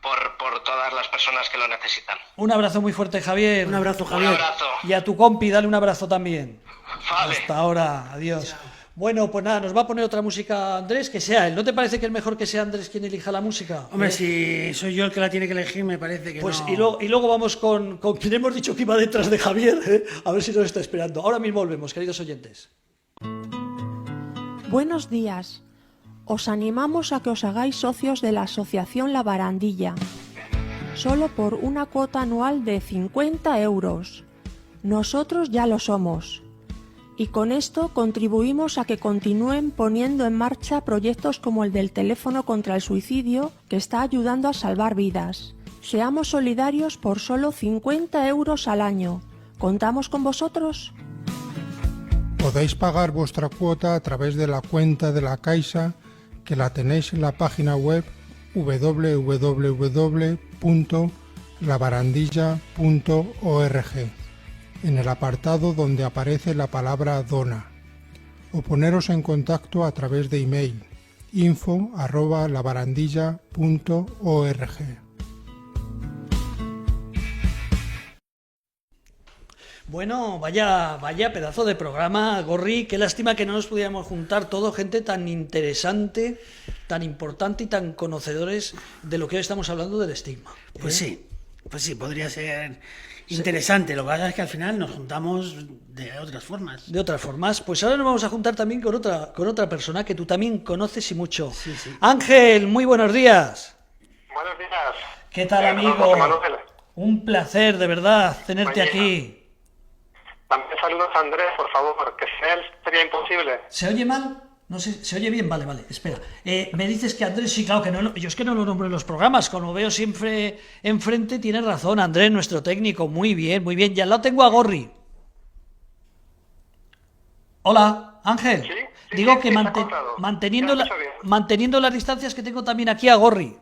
por todas las personas que lo necesitan. Un abrazo muy fuerte, Javier. Un abrazo, Javier. Un abrazo. Y a tu compi, dale un abrazo también. Vale. Hasta ahora, adiós. Bueno, pues nada, nos va a poner otra música Andrés, que sea él. ¿No te parece que es mejor que sea Andrés quien elija la música? Hombre, si soy yo el que la tiene que elegir, me parece que pues no. Y luego vamos con quien hemos dicho que iba detrás de Javier, a ver si nos está esperando. Ahora mismo volvemos, queridos oyentes. Buenos días. Os animamos a que os hagáis socios de la Asociación La Barandilla, solo por una cuota anual de 50 euros. Nosotros ya lo somos. Y con esto contribuimos a que continúen poniendo en marcha proyectos como el del teléfono contra el suicidio, que está ayudando a salvar vidas. Seamos solidarios por solo 50 euros al año. ¿Contamos con vosotros? Podéis pagar vuestra cuota a través de la cuenta de la Caixa, que la tenéis en la página web www.labarandilla.org, en el apartado donde aparece la palabra dona, o poneros en contacto a través de email info@labarandilla.org. Bueno, vaya pedazo de programa, Gorri. Qué lástima que no nos pudiéramos juntar todo, gente tan interesante, tan importante y tan conocedores de lo que hoy estamos hablando del estigma. Pues sí, podría ser interesante. Lo que pasa es que al final nos juntamos de otras formas. De otras formas. Pues ahora nos vamos a juntar también con otra persona que tú también conoces y mucho. Sí. Ángel, muy buenos días. Buenos días. ¿Qué tal, amigo? Un placer, de verdad, tenerte aquí. También saludos a Andrés, por favor, que sin él sería imposible. ¿Se oye mal? No sé, ¿se oye bien? Vale, espera. Me dices que Andrés, sí, claro, que no, yo es que no lo nombro en los programas, como veo siempre enfrente, tienes razón, Andrés, nuestro técnico, muy bien, y al lado tengo a Gorri. Hola, Ángel. ¿Sí? Digo que sí, manteniendo las distancias, que tengo también aquí a Gorri.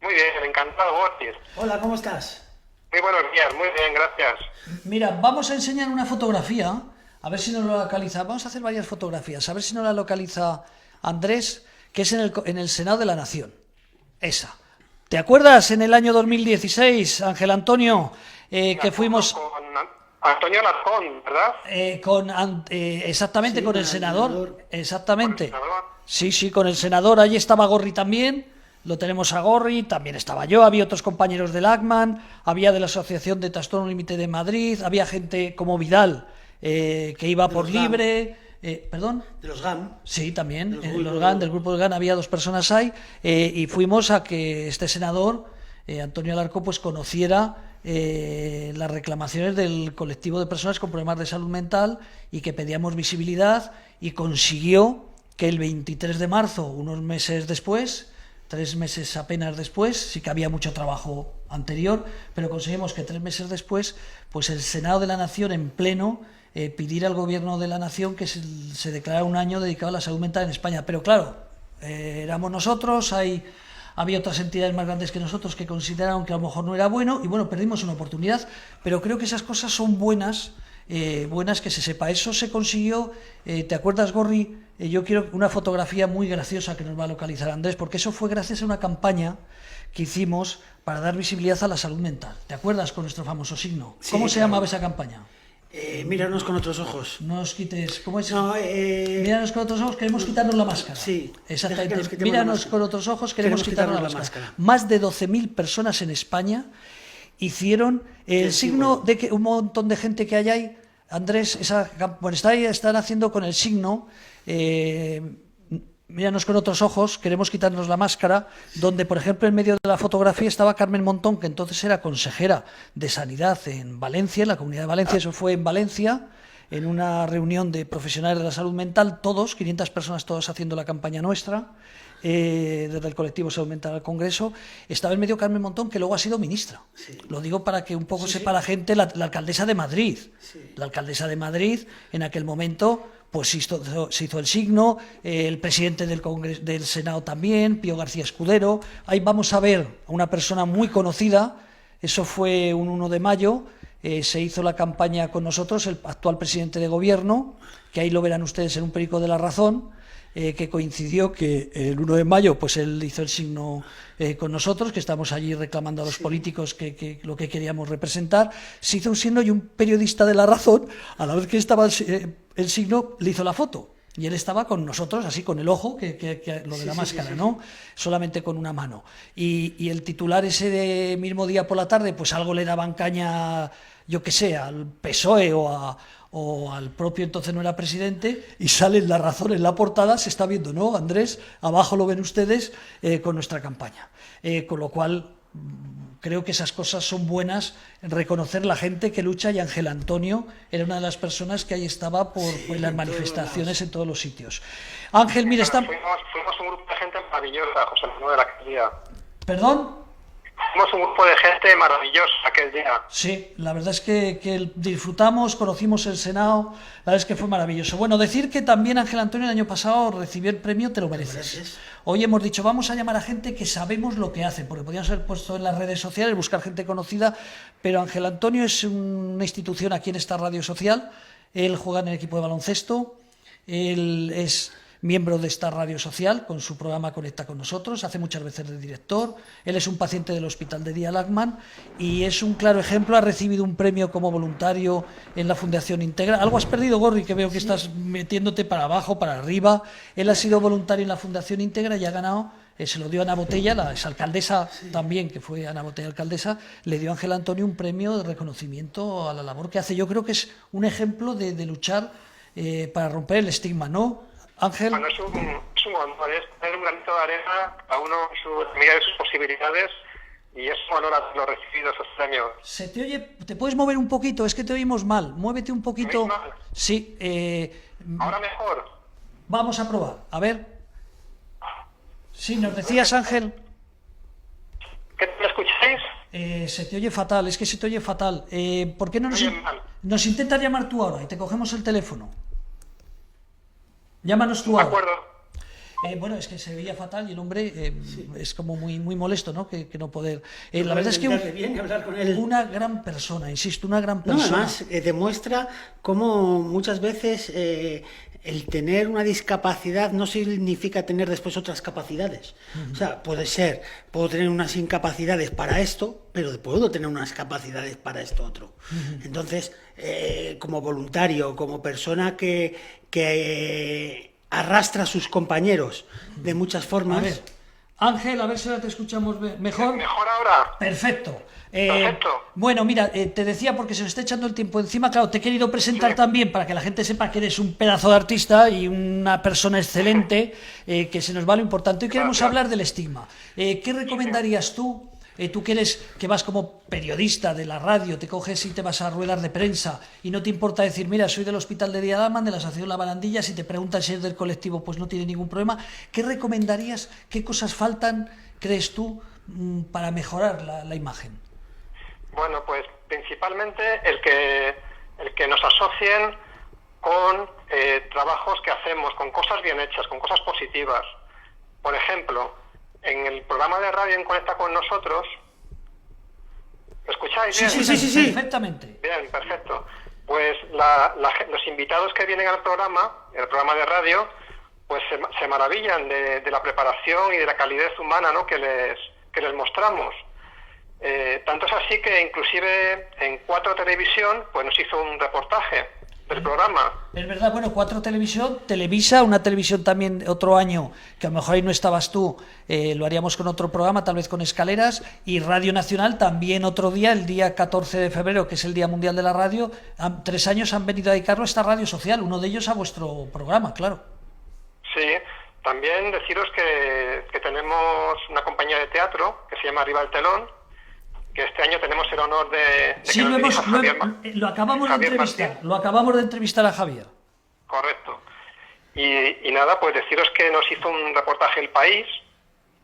Muy bien, encantado, Gorris. Hola, ¿cómo estás? Muy buenos días, muy bien, gracias. Mira, vamos a enseñar una fotografía, a ver si nos lo localiza. Vamos a hacer varias fotografías, a ver si nos la localiza Andrés, que es en el Senado de la Nación. Esa. ¿Te acuerdas en el año 2016, Ángel Antonio, que fuimos... Con Antonio Alarcón, ¿verdad? Exactamente, Sí, con el con el senador. senador. Exactamente. Con el senador. Sí, con el senador. Allí estaba Gorri también. Lo tenemos a Gorri, también estaba yo, había otros compañeros del ACMAN, había de la Asociación de Trastorno Límite de Madrid, había gente como Vidal, que iba por los GAM. libre... ¿Perdón? De los GAM. Sí, también, del grupo del GAN había 2 personas ahí, y fuimos a que este senador, Antonio Alarcón, pues conociera las reclamaciones del colectivo de personas con problemas de salud mental y que pedíamos visibilidad, y consiguió que el 23 de marzo, unos meses después, 3 meses apenas después, sí que había mucho trabajo anterior, pero conseguimos que 3 meses después, pues el Senado de la Nación en pleno pidiera al Gobierno de la Nación que se declarara un año dedicado a la salud mental en España. Pero claro, éramos nosotros, había otras entidades más grandes que nosotros que consideraron que a lo mejor no era bueno, y bueno, perdimos una oportunidad, pero creo que esas cosas son buenas, que se sepa. Eso se consiguió, ¿te acuerdas, Gorri? Yo quiero una fotografía muy graciosa que nos va a localizar Andrés, porque eso fue gracias a una campaña que hicimos para dar visibilidad a la salud mental. ¿Te acuerdas, con nuestro famoso signo? Sí, ¿Cómo se claro. llamaba esa campaña? Míranos con otros ojos. No os quites, ¿cómo es? No, Míranos con otros ojos, queremos quitarnos la máscara. Sí, deja que nos Exactamente. quitemos Míranos la máscara. con otros ojos, queremos quitarnos la máscara. Más de 12.000 personas en España hicieron el signo de que un montón de gente que hay ahí, Andrés, están haciendo con el signo, míranos con otros ojos, queremos quitarnos la máscara, donde, por ejemplo, en medio de la fotografía estaba Carmen Montón, que entonces era consejera de Sanidad en Valencia, en la Comunidad de Valencia. Eso fue en Valencia, en una reunión de profesionales de la salud mental, todos, 500 personas, todos haciendo la campaña nuestra, desde el colectivo Salud Mental al Congreso. Estaba en medio Carmen Montón, que luego ha sido ministra. Sí. Lo digo para que un poco Sí, sepa sí. la gente, la alcaldesa de Madrid. Sí. La alcaldesa de Madrid, en aquel momento, pues se hizo el signo, el presidente del Senado también, Pío García Escudero. Ahí vamos a ver a una persona muy conocida, eso fue un 1 de mayo, se hizo la campaña con nosotros, el actual presidente de gobierno, que ahí lo verán ustedes en un periódico de La Razón, que coincidió que el 1 de mayo pues él hizo el signo con nosotros, que estamos allí reclamando a los políticos que lo que queríamos representar. Se hizo un signo y un periodista de La Razón, a la vez que estaba el signo, le hizo la foto. Y él estaba con nosotros, así con el ojo, que lo de la máscara, ¿no? Solamente con una mano. Y el titular ese de mismo día por la tarde, pues algo le daban caña, yo qué sé, al PSOE o al propio, entonces no era presidente, y sale en La Razón en la portada, se está viendo, ¿no, Andrés? Abajo lo ven ustedes, con nuestra campaña. Con lo cual, creo que esas cosas son buenas, reconocer la gente que lucha, y Ángel Antonio era una de las personas que ahí estaba por las manifestaciones en todos los sitios. Ángel, mire, está... Fuimos un grupo de gente maravillosa, José Manuel, de aquel día. ¿Perdón? Fuimos un grupo de gente maravillosa aquel día. Sí, la verdad es que disfrutamos, conocimos el Senado, la verdad es que fue maravilloso. Bueno, decir que también Ángel Antonio el año pasado recibió el premio Te lo mereces. Hoy hemos dicho, vamos a llamar a gente que sabemos lo que hace, porque podíamos haber puesto en las redes sociales, buscar gente conocida, pero Ángel Antonio es una institución aquí en esta radio social. Él juega en el equipo de baloncesto, él es miembro de esta radio social, con su programa Conecta con Nosotros, hace muchas veces de director, él es un paciente del Hospital de Día Lachman y es un claro ejemplo, ha recibido un premio como voluntario en la Fundación Integra. Algo has perdido, Gorri, que veo que estás metiéndote para abajo, para arriba. Él ha sido voluntario en la Fundación Integra y ha ganado, se lo dio a Ana Botella, la exalcaldesa también, que fue Ana Botella alcaldesa, le dio a Ángel Antonio un premio de reconocimiento a la labor que hace. Yo creo que es un ejemplo de luchar para romper el estigma, ¿no, Ángel? Bueno, es un honor, es tener un granito de arena a uno en su medida de sus posibilidades, y es un honor haberlo recibido esos premios. Se te oye, te puedes mover un poquito, es que te oímos mal, muévete un poquito. ¿Me oís mal? Sí, Ahora mejor. vamos a probar, a ver. Sí, nos decías, Ángel. ¿Qué me escucháis? Se te oye fatal, es que se te oye fatal. ¿Por qué no Oye, mal. nos intentas llamar tú ahora y te cogemos el teléfono? Llámanos tú De ahora. acuerdo. Bueno, es que se veía fatal y el hombre es como muy molesto, ¿no? Que no poder... la verdad es que una gran persona, insisto, una gran persona. No, además demuestra cómo muchas veces el tener una discapacidad no significa tener después otras capacidades. O sea, puedo tener unas incapacidades para esto, pero puedo tener unas capacidades para esto otro. Entonces, como voluntario, como persona que arrastra a sus compañeros de muchas formas. A ver, Ángel, a ver si ahora te escuchamos mejor. ¿Mejor ahora? Perfecto. Perfecto. Bueno, mira, te decía, porque se nos está echando el tiempo encima, claro, te he querido presentar también para que la gente sepa que eres un pedazo de artista y una persona excelente, que se nos va lo importante. Hoy queremos hablar del estigma. ¿Qué recomendarías tú? Tú que vas como periodista de la radio, te coges y te vas a ruedas de prensa y no te importa decir, mira, soy del Hospital de Diadalman, de la Asociación La Barandilla, si te preguntan si eres del colectivo, pues no tiene ningún problema. ¿Qué recomendarías? ¿Qué cosas faltan, crees tú, para mejorar la imagen? Bueno, pues principalmente el que nos asocien con trabajos que hacemos, con cosas bien hechas, con cosas positivas. Por ejemplo, en el programa de radio en Conecta con Nosotros, ¿lo escucháis bien? Sí, perfectamente. Bien, perfecto. Pues los invitados que vienen al programa, el programa de radio, pues se maravillan de la preparación y de la calidez humana, ¿no?, que les mostramos. Tanto es así que inclusive en 4 Televisión pues nos hizo un reportaje del programa. Es verdad, bueno, 4 Televisión, Televisa, una televisión también otro año, que a lo mejor ahí no estabas tú, lo haríamos con otro programa, tal vez con Escaleras, y Radio Nacional también otro día, el día 14 de febrero, que es el Día Mundial de la Radio. 3 años han venido a dedicarlo a esta radio social, uno de ellos a vuestro programa, claro. Sí, también deciros que tenemos una compañía de teatro que se llama Arriba el Telón, que este año tenemos el honor de sí, lo acabamos de entrevistar a Javier. Correcto. Y nada, pues deciros que nos hizo un reportaje El País.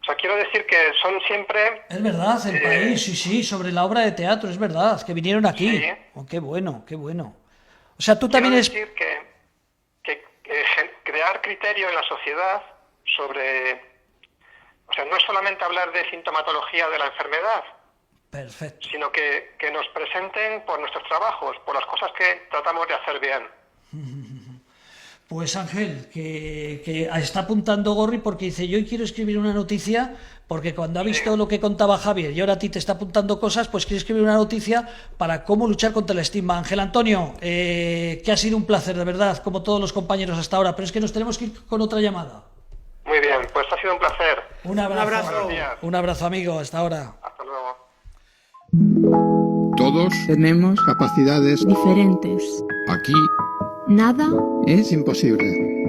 O sea, quiero decir que son siempre... Es verdad, El País, sí, sobre la obra de teatro, es verdad, que vinieron aquí. Sí. Oh, qué bueno. O sea, tú también quiero decir que crear criterio en la sociedad sobre... O sea, no es solamente hablar de sintomatología de la enfermedad, perfecto, sino que nos presenten por nuestros trabajos, por las cosas que tratamos de hacer bien. Pues Ángel, que está apuntando Gorri porque dice, yo quiero escribir una noticia, porque cuando ha visto lo que contaba Javier y ahora a ti te está apuntando cosas, pues quiere escribir una noticia para cómo luchar contra el estigma. Ángel Antonio, que ha sido un placer, de verdad, como todos los compañeros hasta ahora, pero es que nos tenemos que ir con otra llamada. Muy bien, pues ha sido un placer. Un abrazo. Buenos días. Un abrazo, amigo, hasta ahora. Hasta luego. Todos tenemos capacidades diferentes. Aquí Nada es imposible.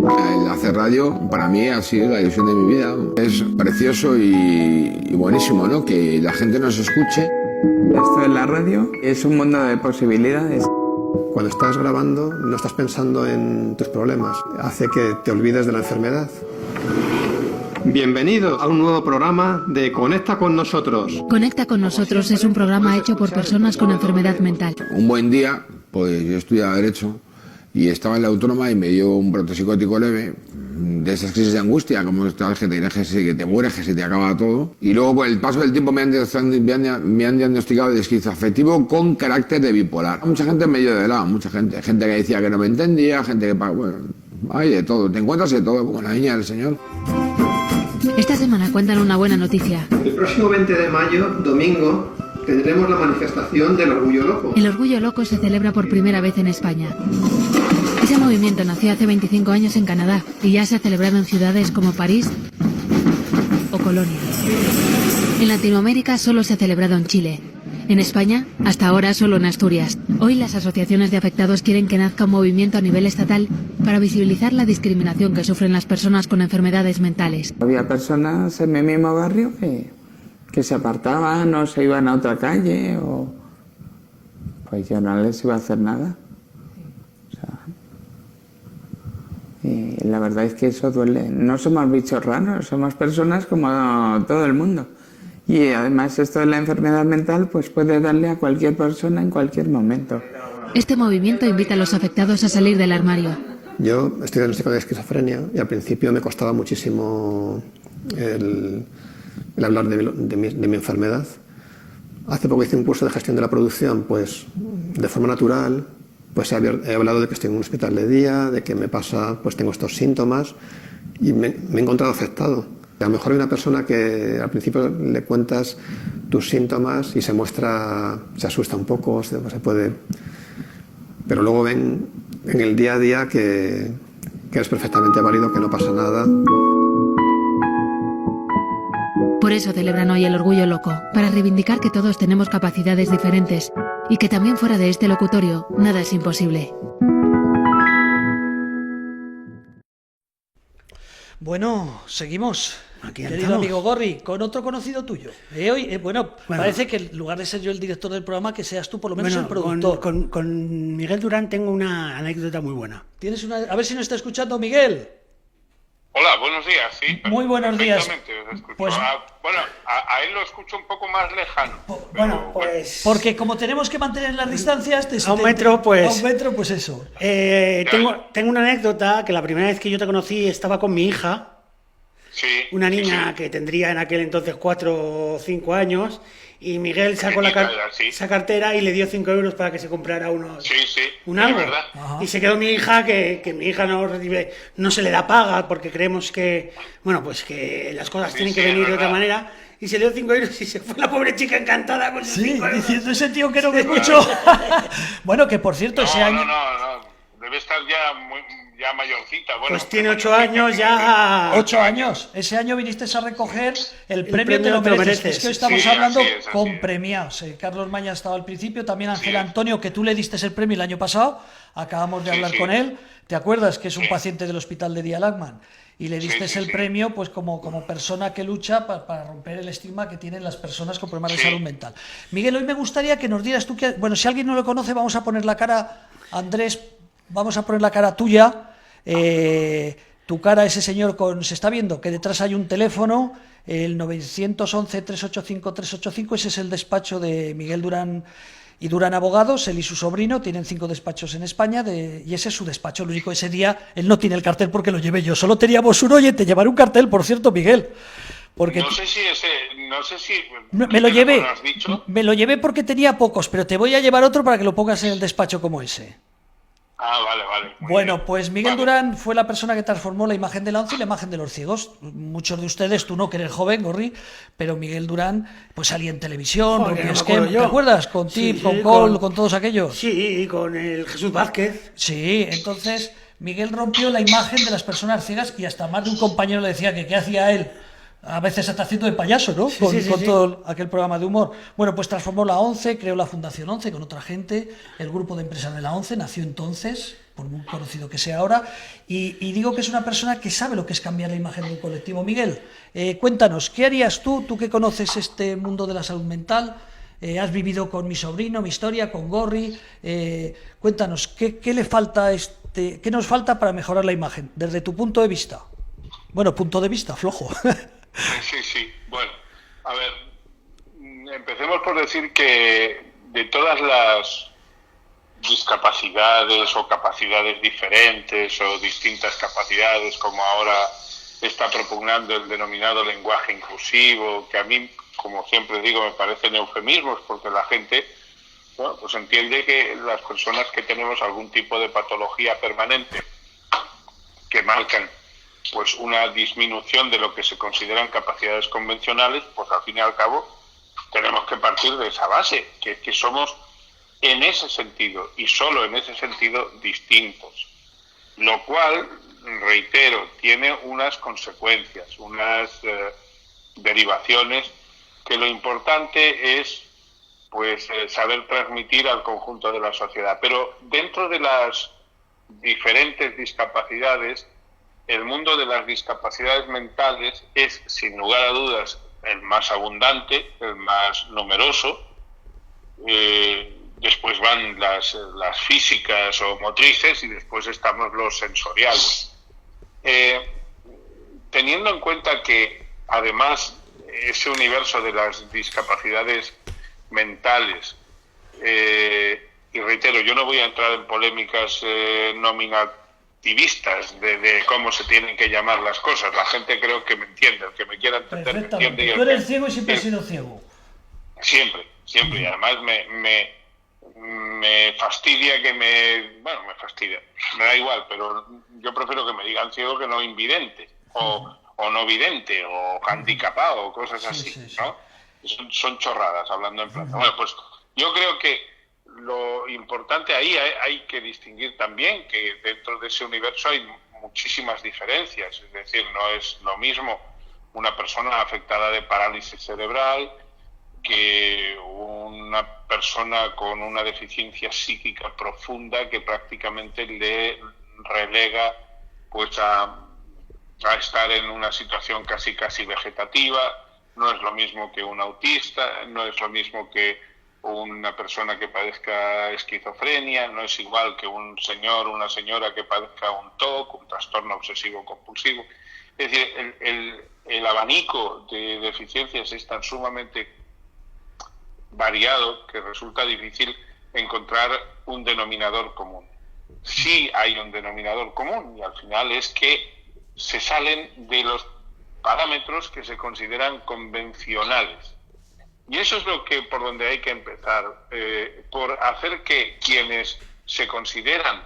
el hacer radio para mí ha sido la ilusión de mi vida. Es precioso y buenísimo, ¿no?, que la gente nos escuche. Esto de la radio es un mundo de posibilidades. Cuando estás grabando no estás pensando en tus problemas, hace que te olvides de la enfermedad. Bienvenido a un nuevo programa de Conecta con Nosotros. Conecta con Nosotros es un programa hecho por personas con enfermedad mental. Un buen día, pues yo estudiaba Derecho y estaba en la Autónoma y me dio un brote psicótico leve, de esas crisis de angustia, como estas que te mueres, que se te acaba todo. Y luego, con el paso del tiempo, me han diagnosticado de esquizoafectivo con carácter de bipolar. Mucha gente me dio de lado, gente que decía que no me entendía, gente que... Bueno, hay de todo, te encuentras de todo, como la niña del Señor. Esta semana cuentan una buena noticia. El próximo 20 de mayo, domingo, tendremos la manifestación del Orgullo Loco. El Orgullo Loco se celebra por primera vez en España. Ese movimiento nació hace 25 años en Canadá y ya se ha celebrado en ciudades como París o Colonia. En Latinoamérica solo se ha celebrado en Chile. En España, hasta ahora solo en Asturias. Hoy las asociaciones de afectados quieren que nazca un movimiento a nivel estatal para visibilizar la discriminación que sufren las personas con enfermedades mentales. Había personas en mi mismo barrio que se apartaban o se iban a otra calle o... Pues yo no les iba a hacer nada. O sea, y la verdad es que eso duele. No somos bichos raros, somos personas como todo el mundo. Y además esto de la enfermedad mental pues puede darle a cualquier persona en cualquier momento. Este movimiento invita a los afectados a salir del armario. Yo estoy diagnosticado de esquizofrenia y al principio me costaba muchísimo el hablar de mi enfermedad. Hace poco hice un curso de gestión de la producción, pues de forma natural, pues he hablado de que estoy en un hospital de día, de que me pasa, pues tengo estos síntomas y me he encontrado afectado. A lo mejor hay una persona que al principio le cuentas tus síntomas y se asusta un poco, se puede... Pero luego ven en el día a día que es perfectamente válido, que no pasa nada. Por eso celebran hoy el Orgullo Loco, para reivindicar que todos tenemos capacidades diferentes y que también fuera de este locutorio nada es imposible. Bueno, seguimos. Aquí Querido estamos. amigo Gorri, con otro conocido tuyo. Hoy, bueno, parece que en lugar de ser yo el director del programa, que seas tú por lo menos el productor. Con Miguel Durán tengo una anécdota muy buena. ¿Tienes una? A ver si nos está escuchando Miguel. Hola, buenos días, sí. Muy buenos días. Perfectamente os escucho. Pues- Bueno, a él lo escucho un poco más lejano. Bueno, pues... Porque como tenemos que mantener las distancias... A un metro, pues... A un metro, pues eso. Tengo una anécdota que la primera vez que yo te conocí estaba con mi hija. Sí. Una niña que tendría en aquel entonces 4 o 5 años. Y Miguel sacó esa cartera y le dio 5 euros para que se comprara un algo. Y se quedó mi hija, que mi hija no se le da paga porque creemos que, bueno, pues que las cosas tienen que venir de otra manera. Y se le dio 5 euros y se fue la pobre chica encantada con sus 5 euros. Diciendo ese tío que no me escuchó. Bueno, que por cierto, ese año... No, debe estar ya mayorcita. Bueno, pues tiene 8 años ya. 8 años. Ese año viniste a recoger el premio Te lo mereces. Es que hoy estamos hablando con premiados. Carlos Mañas estaba al principio, también Ángel Antonio, que tú le diste el premio el año pasado. Acabamos de hablar con él. ¿Te acuerdas que es un paciente del hospital de día Lachman? Y le diste el premio pues como persona que lucha para romper el estigma que tienen las personas con problemas de salud mental. Miguel, hoy me gustaría que nos dieras tú que... Bueno, si alguien no lo conoce, vamos a poner la cara, Andrés, vamos a poner la cara tuya. Tu cara, ese señor se está viendo que detrás hay un teléfono, el 911-385-385, ese es el despacho de Miguel Durán y Durán Abogados, él y su sobrino tienen 5 despachos en España y ese es su despacho. Lo único, ese día él no tiene el cartel porque lo llevé yo, solo teníamos uno. Oye, te llevaré un cartel, por cierto, Miguel. Porque no sé si me lo llevé porque tenía pocos, pero te voy a llevar otro para que lo pongas en el despacho como ese. Vale. Bueno, pues Miguel Durán fue la persona que transformó la imagen de la ONCE y la imagen de los ciegos. Muchos de ustedes, tú no, que eres joven, Gorri, pero Miguel Durán pues salía en televisión, ¿te acuerdas? Con Tip, con Cole, con todos aquellos. Sí, con el Jesús Vázquez. Sí, entonces Miguel rompió la imagen de las personas ciegas y hasta más de un compañero le decía que qué hacía él. A veces está haciendo de payaso, ¿no? Con todo aquel programa de humor. Bueno, pues transformó la ONCE, creó la Fundación ONCE con otra gente. El grupo de empresas de la ONCE nació entonces, por muy conocido que sea ahora. Y digo que es una persona que sabe lo que es cambiar la imagen de un colectivo. Miguel, cuéntanos, ¿qué harías tú que conoces este mundo de la salud mental? Has vivido con mi sobrino, mi historia, con Gorri. Cuéntanos, ¿qué le falta qué nos falta para mejorar la imagen, desde tu punto de vista? Bueno, punto de vista, flojo. Sí. Bueno, a ver, empecemos por decir que de todas las discapacidades o capacidades diferentes o distintas capacidades, como ahora está propugnando el denominado lenguaje inclusivo, que a mí, como siempre digo, me parecen eufemismos porque la gente, bueno, pues entiende que las personas que tenemos algún tipo de patología permanente que marcan pues una disminución de lo que se consideran capacidades convencionales, pues al fin y al cabo tenemos que partir de esa base, que somos en ese sentido y solo en ese sentido distintos, lo cual, reitero, tiene unas consecuencias, unas derivaciones que lo importante es pues saber transmitir al conjunto de la sociedad. Pero dentro de las diferentes discapacidades, el mundo de las discapacidades mentales es, sin lugar a dudas, el más abundante, el más numeroso. Después van las físicas o motrices y después estamos los sensoriales. Teniendo en cuenta que, además, ese universo de las discapacidades mentales, y reitero, yo no voy a entrar en polémicas activistas de cómo se tienen que llamar las cosas. La gente creo que me entiende, el que me quiera entender me entiende. Y tú eres ciego y siempre has sido ciego. Siempre. Y además me fastidia que me fastidia. Me da igual, pero yo prefiero que me digan ciego que no invidente, o no vidente, o handicapado, o cosas así, ¿no? Son chorradas, hablando en plata. Bueno, pues yo creo que lo importante ahí hay que distinguir también que dentro de ese universo hay muchísimas diferencias. Es decir, no es lo mismo una persona afectada de parálisis cerebral que una persona con una deficiencia psíquica profunda que prácticamente le relega pues a estar en una situación casi vegetativa. No es lo mismo que un autista, no es lo mismo que una persona que padezca esquizofrenia, no es igual que un señor o una señora que padezca un TOC, un trastorno obsesivo compulsivo. Es decir, el abanico de deficiencias es tan sumamente variado que resulta difícil encontrar un denominador común. Sí hay un denominador común, y al final es que se salen de los parámetros que se consideran convencionales. Y eso es por donde hay que empezar, por hacer que quienes se consideran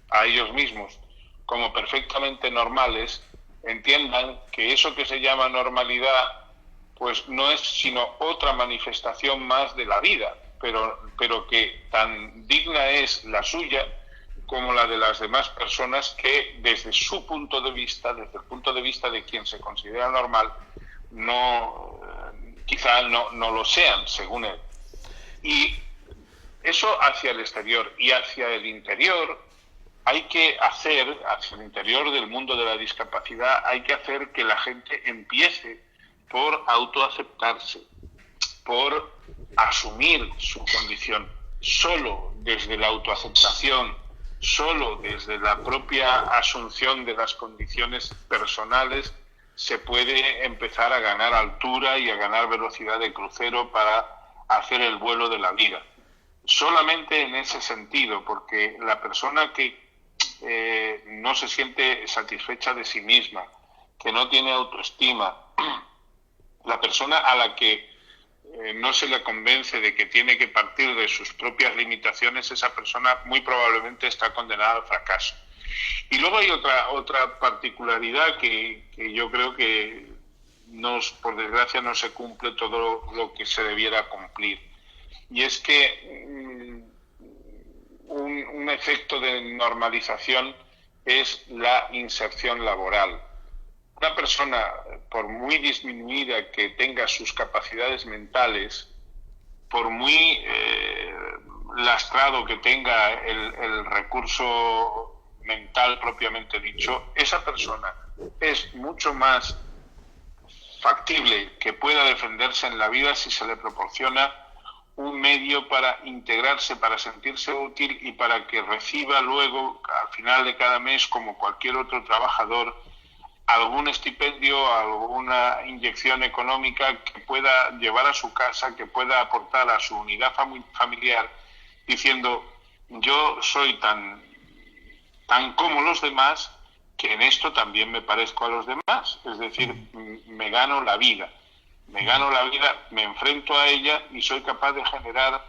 a ellos mismos como perfectamente normales entiendan que eso que se llama normalidad pues no es sino otra manifestación más de la vida, pero que tan digna es la suya como la de las demás personas que desde su punto de vista, desde el punto de vista de quien se considera normal, quizá no lo sean, según él. Y eso hacia el exterior. Y hacia el interior hay que hacer, hacia el interior del mundo de la discapacidad, hay que hacer que la gente empiece por autoaceptarse, por asumir su condición. Solo desde la autoaceptación, solo desde la propia asunción de las condiciones personales se puede empezar a ganar altura y a ganar velocidad de crucero para hacer el vuelo de la vida. Solamente en ese sentido, porque la persona que no se siente satisfecha de sí misma, que no tiene autoestima, la persona a la que no se le convence de que tiene que partir de sus propias limitaciones, esa persona muy probablemente está condenada al fracaso. Y luego hay otra particularidad que yo creo que por desgracia no se cumple todo lo que se debiera cumplir. Y es que un efecto de normalización es la inserción laboral. Una persona, por muy disminuida que tenga sus capacidades mentales, por muy lastrado que tenga el recurso mental propiamente dicho, esa persona es mucho más factible que pueda defenderse en la vida si se le proporciona un medio para integrarse, para sentirse útil y para que reciba luego, al final de cada mes, como cualquier otro trabajador, algún estipendio, alguna inyección económica que pueda llevar a su casa, que pueda aportar a su unidad familiar, diciendo: yo soy tan como los demás, que en esto también me parezco a los demás. Es decir, me gano la vida, me enfrento a ella y soy capaz de generar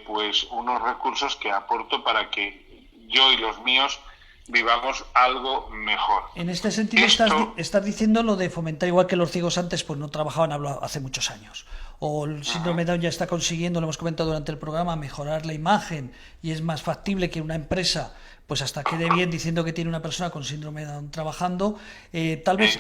pues unos recursos que aporto para que yo y los míos vivamos algo mejor. En este sentido estás diciendo lo de fomentar, igual que los ciegos antes pues no trabajaban hace muchos años, o el síndrome de Down ya está consiguiendo, lo hemos comentado durante el programa, mejorar la imagen, y es más factible que una empresa pues hasta quede bien diciendo que tiene una persona con síndrome de Down trabajando. Tal vez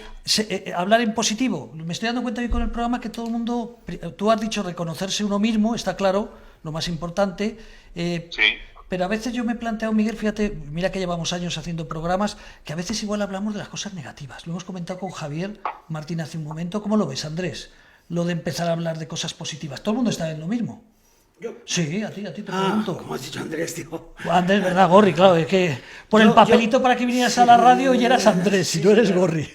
hablar en positivo. Me estoy dando cuenta hoy con el programa que todo el mundo, tú has dicho reconocerse uno mismo, está claro, lo más importante. Sí. Pero a veces yo me he planteado, Miguel, fíjate, mira que llevamos años haciendo programas, que a veces igual hablamos de las cosas negativas. Lo hemos comentado con Javier Martín hace un momento. ¿Cómo lo ves, Andrés? Lo de empezar a hablar de cosas positivas. Todo el mundo está en lo mismo. ¿Yo? Sí, a ti te pregunto. Como has dicho Andrés, tío. Andrés, ¿verdad, Gorri? Claro, es que por el papelito para que vinieras a la radio ya eras Andrés, si no eres Gorri.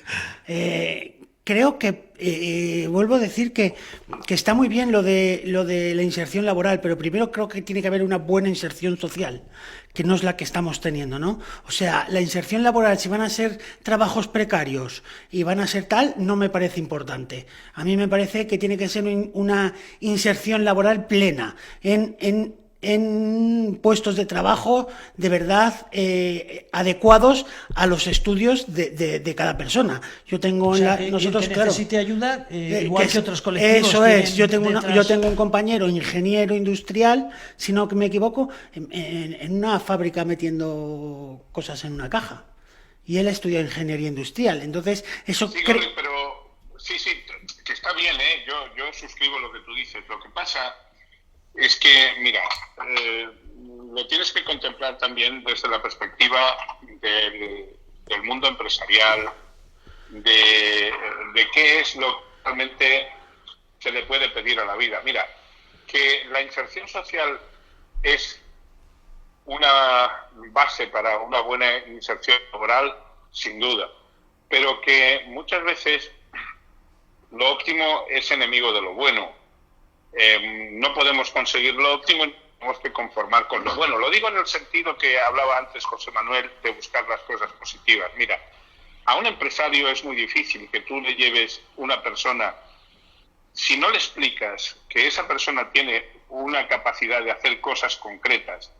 Creo que, vuelvo a decir que está muy bien lo de la inserción laboral, pero primero creo que tiene que haber una buena inserción social, que no es la que estamos teniendo, ¿no? O sea, la inserción laboral, si van a ser trabajos precarios y van a ser tal, no me parece importante. A mí me parece que tiene que ser una inserción laboral plena en puestos de trabajo de verdad adecuados a los estudios de cada persona. Yo tengo o sea, nosotros, el que claro, necesite ayuda, igual que otros colectivos. Eso es, yo tengo un compañero ingeniero industrial, si no me equivoco, en una fábrica metiendo cosas en una caja. Y él estudió ingeniería industrial. Entonces, eso... Sí, pero sí, que está bien, ¿eh? Yo suscribo lo que tú dices. Lo que pasa es que, mira, lo tienes que contemplar también desde la perspectiva del mundo empresarial, de qué es lo que realmente se le puede pedir a la vida. Mira, que la inserción social es una base para una buena inserción laboral, sin duda, pero que muchas veces lo óptimo es enemigo de lo bueno. No podemos conseguir lo óptimo y tenemos que conformar con lo bueno. Lo digo en el sentido que hablaba antes José Manuel, de buscar las cosas positivas. Mira, a un empresario es muy difícil que tú le lleves una persona, si no le explicas que esa persona tiene una capacidad de hacer cosas concretas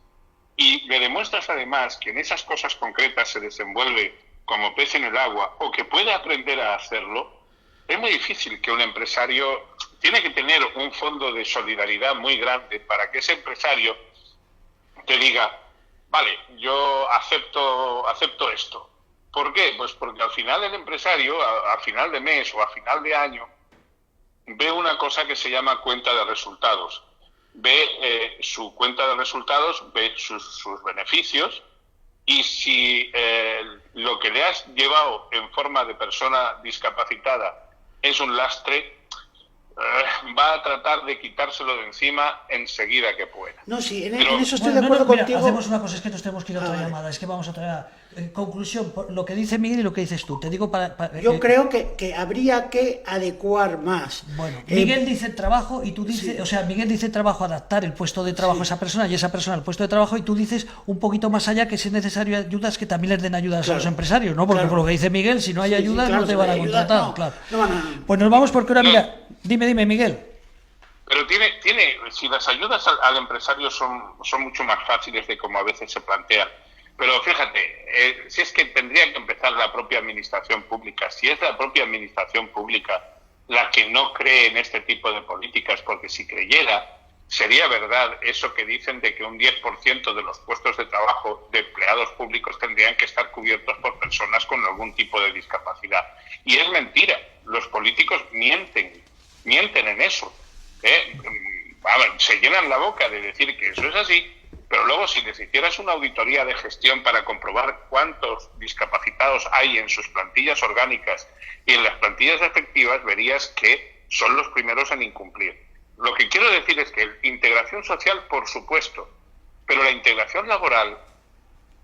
y le demuestras además que en esas cosas concretas se desenvuelve como pez en el agua o que puede aprender a hacerlo, es muy difícil que un empresario... Tiene que tener un fondo de solidaridad muy grande para que ese empresario te diga, vale, yo acepto esto. ¿Por qué? Pues porque al final el empresario, a final de mes o a final de año, ve una cosa que se llama cuenta de resultados. Ve su cuenta de resultados, ve sus beneficios, y si lo que le has llevado en forma de persona discapacitada es un lastre, va a tratar de quitárselo de encima enseguida que pueda. No, sí, en eso estoy de acuerdo contigo. Hacemos una cosa, es que nos tenemos que ir a otra llamada, es que vamos a otra conclusión, lo que dice Miguel y lo que dices tú. Te digo yo creo que habría que adecuar más. Bueno, Miguel dice trabajo y tú dices, o sea, Miguel dice trabajo, adaptar el puesto de trabajo a esa persona y esa persona al puesto de trabajo, y tú dices un poquito más allá que si es necesario ayudas, que también les den ayudas a los empresarios, ¿no? Porque por lo que dice Miguel, si no hay ayudas no te van a contratar, claro. Pues nos vamos porque ahora, mira, dime Miguel. Pero si las ayudas al empresario son mucho más fáciles de como a veces se plantean. Pero fíjate, si es que tendría que empezar la propia administración pública, si es la propia administración pública la que no cree en este tipo de políticas, porque si creyera, sería verdad eso que dicen de que un 10% de los puestos de trabajo de empleados públicos tendrían que estar cubiertos por personas con algún tipo de discapacidad. Y es mentira, los políticos mienten en eso. Se llenan la boca de decir que eso es así, pero luego si les hicieras una auditoría de gestión para comprobar cuántos discapacitados hay en sus plantillas orgánicas y en las plantillas efectivas, verías que son los primeros en incumplir. Lo que quiero decir es que integración social, por supuesto, pero la integración laboral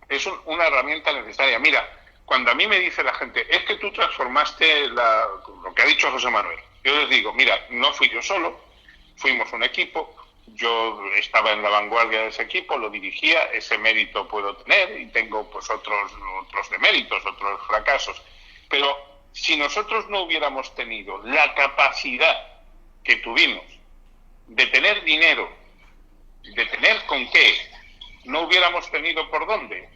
es una herramienta necesaria. Mira, cuando a mí me dice la gente, es que tú transformaste lo que ha dicho José Manuel, yo les digo, mira, no fui yo solo, fuimos un equipo, yo estaba en la vanguardia de ese equipo, lo dirigía, ese mérito puedo tener y tengo pues otros deméritos, otros fracasos. Pero si nosotros no hubiéramos tenido la capacidad que tuvimos de tener dinero, de tener con qué, no hubiéramos tenido por dónde.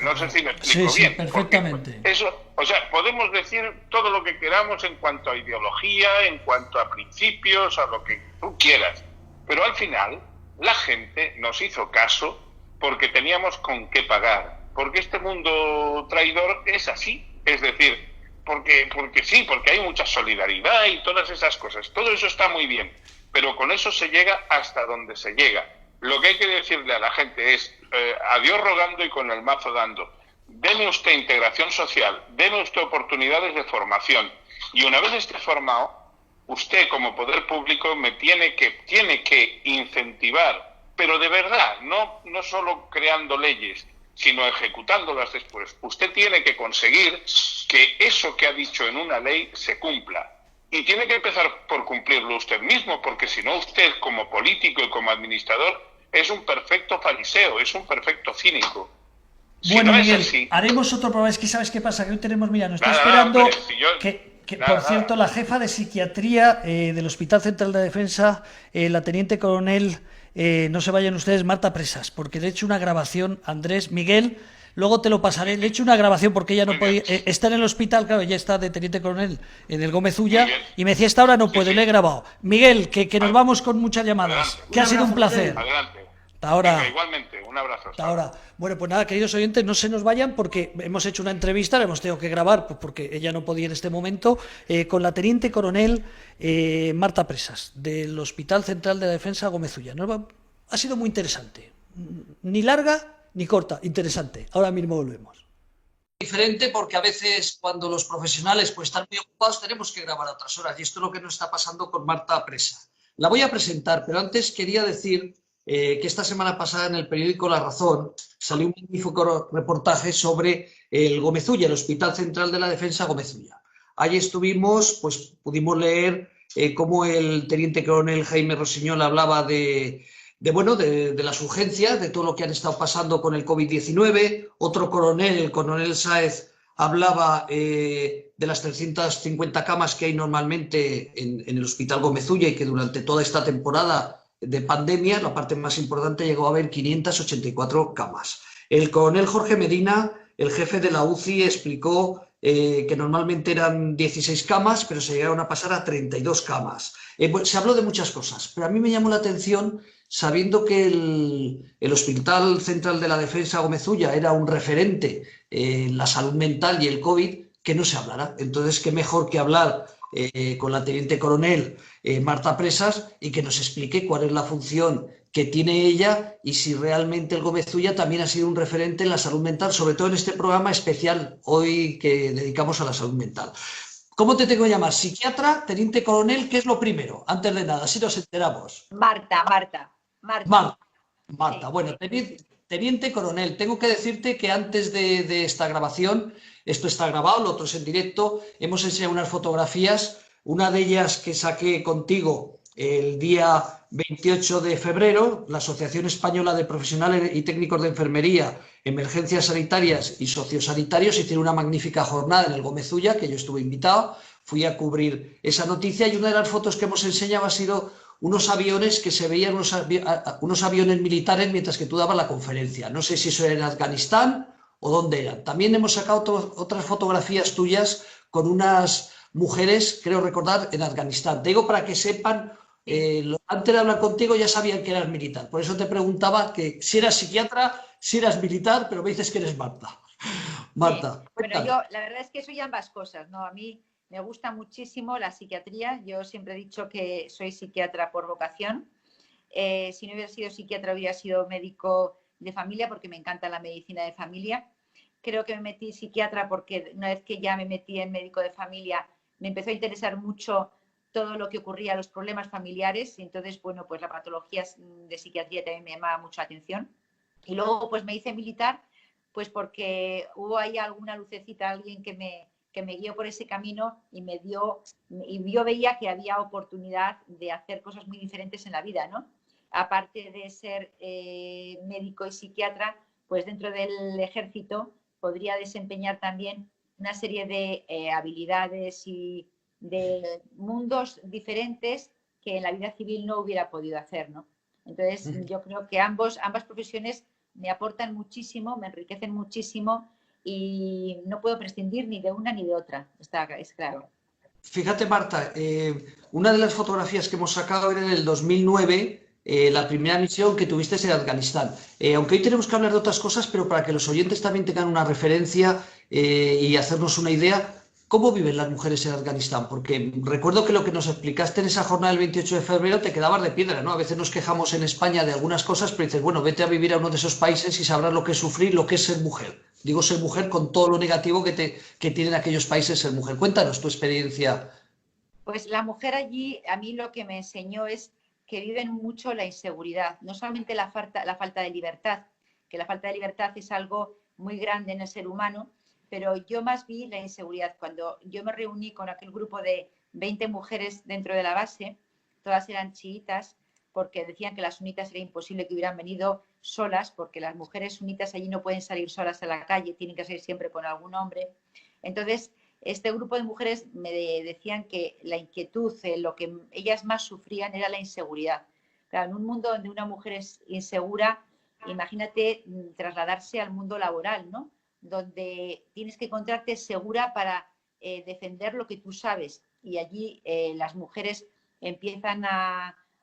No sé si me explico bien. Sí, perfectamente. Eso, o sea, podemos decir todo lo que queramos en cuanto a ideología, en cuanto a principios, a lo que tú quieras. Pero al final, la gente nos hizo caso porque teníamos con qué pagar. Porque este mundo traidor es así. Es decir, porque sí, porque hay mucha solidaridad y todas esas cosas. Todo eso está muy bien. Pero con eso se llega hasta donde se llega. Lo que hay que decirle a la gente es, a Dios rogando y con el mazo dando. Deme usted integración social, deme usted oportunidades de formación. Y una vez esté formado, usted como poder público tiene que incentivar, pero de verdad, no solo creando leyes, sino ejecutándolas después. Usted tiene que conseguir que eso que ha dicho en una ley se cumpla. Y tiene que empezar por cumplirlo usted mismo, porque si no, usted como político y como administrador es un perfecto fariseo, es un perfecto cínico. Si Bueno, no es Miguel, así, haremos otro programa. Es que ¿sabes qué pasa? Que hoy tenemos, mira, nos está Nada, esperando hombre, si yo- por cierto, la jefa de psiquiatría del Hospital Central de Defensa, la teniente coronel, no se vayan ustedes, Marta Presas, porque le he hecho una grabación, Andrés, Miguel, luego te lo pasaré, le he hecho una grabación porque ella no podía, está en el hospital, claro, ella está de teniente coronel en el Gómez Ulla, y me decía, esta hora no puedo, y le he grabado. Miguel, que nos vamos con muchas llamadas, que ha sido un placer. adelante. Hasta ahora. Venga, igualmente, un abrazo. Hasta ahora. Bueno, pues nada, queridos oyentes, no se nos vayan porque hemos hecho una entrevista, la hemos tenido que grabar pues porque ella no podía en este momento, con la teniente coronel Marta Presas, del Hospital Central de la Defensa Gómez Ulla. Ha sido muy interesante. Ni larga ni corta, interesante. Ahora mismo volvemos. Diferente porque a veces cuando los profesionales pues están muy ocupados tenemos que grabar a otras horas y esto es lo que nos está pasando con Marta Presas. La voy a presentar, pero antes quería decir que esta semana pasada en el periódico La Razón salió un magnífico reportaje sobre el Gómez Ulla, el Hospital Central de la Defensa Gómez Ulla. Allí estuvimos, pues pudimos leer cómo el teniente coronel Jaime Rossinyol hablaba de las urgencias, de todo lo que han estado pasando con el COVID-19. Otro coronel, el coronel Sáez, hablaba de las 350 camas que hay normalmente en el Hospital Gómez Ulla y que durante toda esta temporada de pandemia, la parte más importante, llegó a haber 584 camas. El coronel Jorge Medina, el jefe de la UCI, explicó que normalmente eran 16 camas, pero se llegaron a pasar a 32 camas. Se habló de muchas cosas, pero a mí me llamó la atención, sabiendo que el Hospital Central de la Defensa Gómez Ulla era un referente en la salud mental y el COVID, que no se hablara. Entonces, qué mejor que hablar con la teniente coronel Marta Presas y que nos explique cuál es la función que tiene ella y si realmente el Gómez Ulla también ha sido un referente en la salud mental, sobre todo en este programa especial hoy que dedicamos a la salud mental. ¿Cómo te tengo que llamar? ¿Psiquiatra, teniente coronel? ¿Qué es lo primero? Antes de nada, así nos enteramos. Marta. Marta, Sí. bueno, teniente coronel, tengo que decirte que antes de esta grabación, esto está grabado, lo otro es en directo, hemos enseñado unas fotografías, una de ellas que saqué contigo el día 28 de febrero, la Asociación Española de Profesionales y Técnicos de Enfermería, Emergencias Sanitarias y Sociosanitarios hicieron una magnífica jornada en el Gómez Ulla, que yo estuve invitado, fui a cubrir esa noticia y una de las fotos que hemos enseñado ha sido unos aviones que se veían, unos aviones militares mientras que tú dabas la conferencia. No sé si eso era en Afganistán o dónde eran. También hemos sacado otras fotografías tuyas con unas mujeres, creo recordar, en Afganistán. Te digo para que sepan, antes de hablar contigo ya sabían que eras militar. Por eso te preguntaba que si eras psiquiatra, si eras militar, pero me dices que eres Marta. Marta. Sí. Bueno, yo la verdad es que soy ambas cosas, ¿no? A mí me gusta muchísimo la psiquiatría. Yo siempre he dicho que soy psiquiatra por vocación. Si no hubiera sido psiquiatra, hubiera sido médico de familia porque me encanta la medicina de familia. Creo que me metí psiquiatra porque una vez que ya me metí en médico de familia, me empezó a interesar mucho todo lo que ocurría, los problemas familiares. Y entonces, bueno, pues la patología de psiquiatría también me llamaba mucho la atención. Y luego, pues me hice militar, pues porque hubo ahí alguna lucecita, alguien que me guió por ese camino y yo veía que había oportunidad de hacer cosas muy diferentes en la vida, ¿no? Aparte de ser médico y psiquiatra, pues dentro del ejército podría desempeñar también una serie de habilidades y de mundos diferentes que en la vida civil no hubiera podido hacer, ¿no? Entonces, yo creo que ambas profesiones me aportan muchísimo, me enriquecen muchísimo y no puedo prescindir ni de una ni de otra, es claro. Fíjate, Marta, una de las fotografías que hemos sacado era en el 2009, la primera misión que tuviste en Afganistán. Aunque hoy tenemos que hablar de otras cosas, pero para que los oyentes también tengan una referencia y hacernos una idea, ¿cómo viven las mujeres en Afganistán? Porque recuerdo que lo que nos explicaste en esa jornada del 28 de febrero te quedabas de piedra, ¿no? A veces nos quejamos en España de algunas cosas, pero dices, bueno, vete a vivir a uno de esos países y sabrás lo que es sufrir, lo que es ser mujer. Digo ser mujer con todo lo negativo que tienen aquellos países ser mujer. Cuéntanos tu experiencia. Pues la mujer allí, a mí lo que me enseñó es que viven mucho la inseguridad, no solamente la falta de libertad, que la falta de libertad es algo muy grande en el ser humano, pero yo más vi la inseguridad. Cuando yo me reuní con aquel grupo de 20 mujeres dentro de la base, todas eran chiitas, porque decían que las sunitas era imposible que hubieran venido solas, porque las mujeres sunitas allí no pueden salir solas a la calle, tienen que salir siempre con algún hombre. Entonces, este grupo de mujeres me decían que la inquietud, lo que ellas más sufrían era la inseguridad. Claro, en un mundo donde una mujer es insegura, imagínate trasladarse al mundo laboral, ¿no? Donde tienes que encontrarte segura para defender lo que tú sabes. Y allí las mujeres empiezan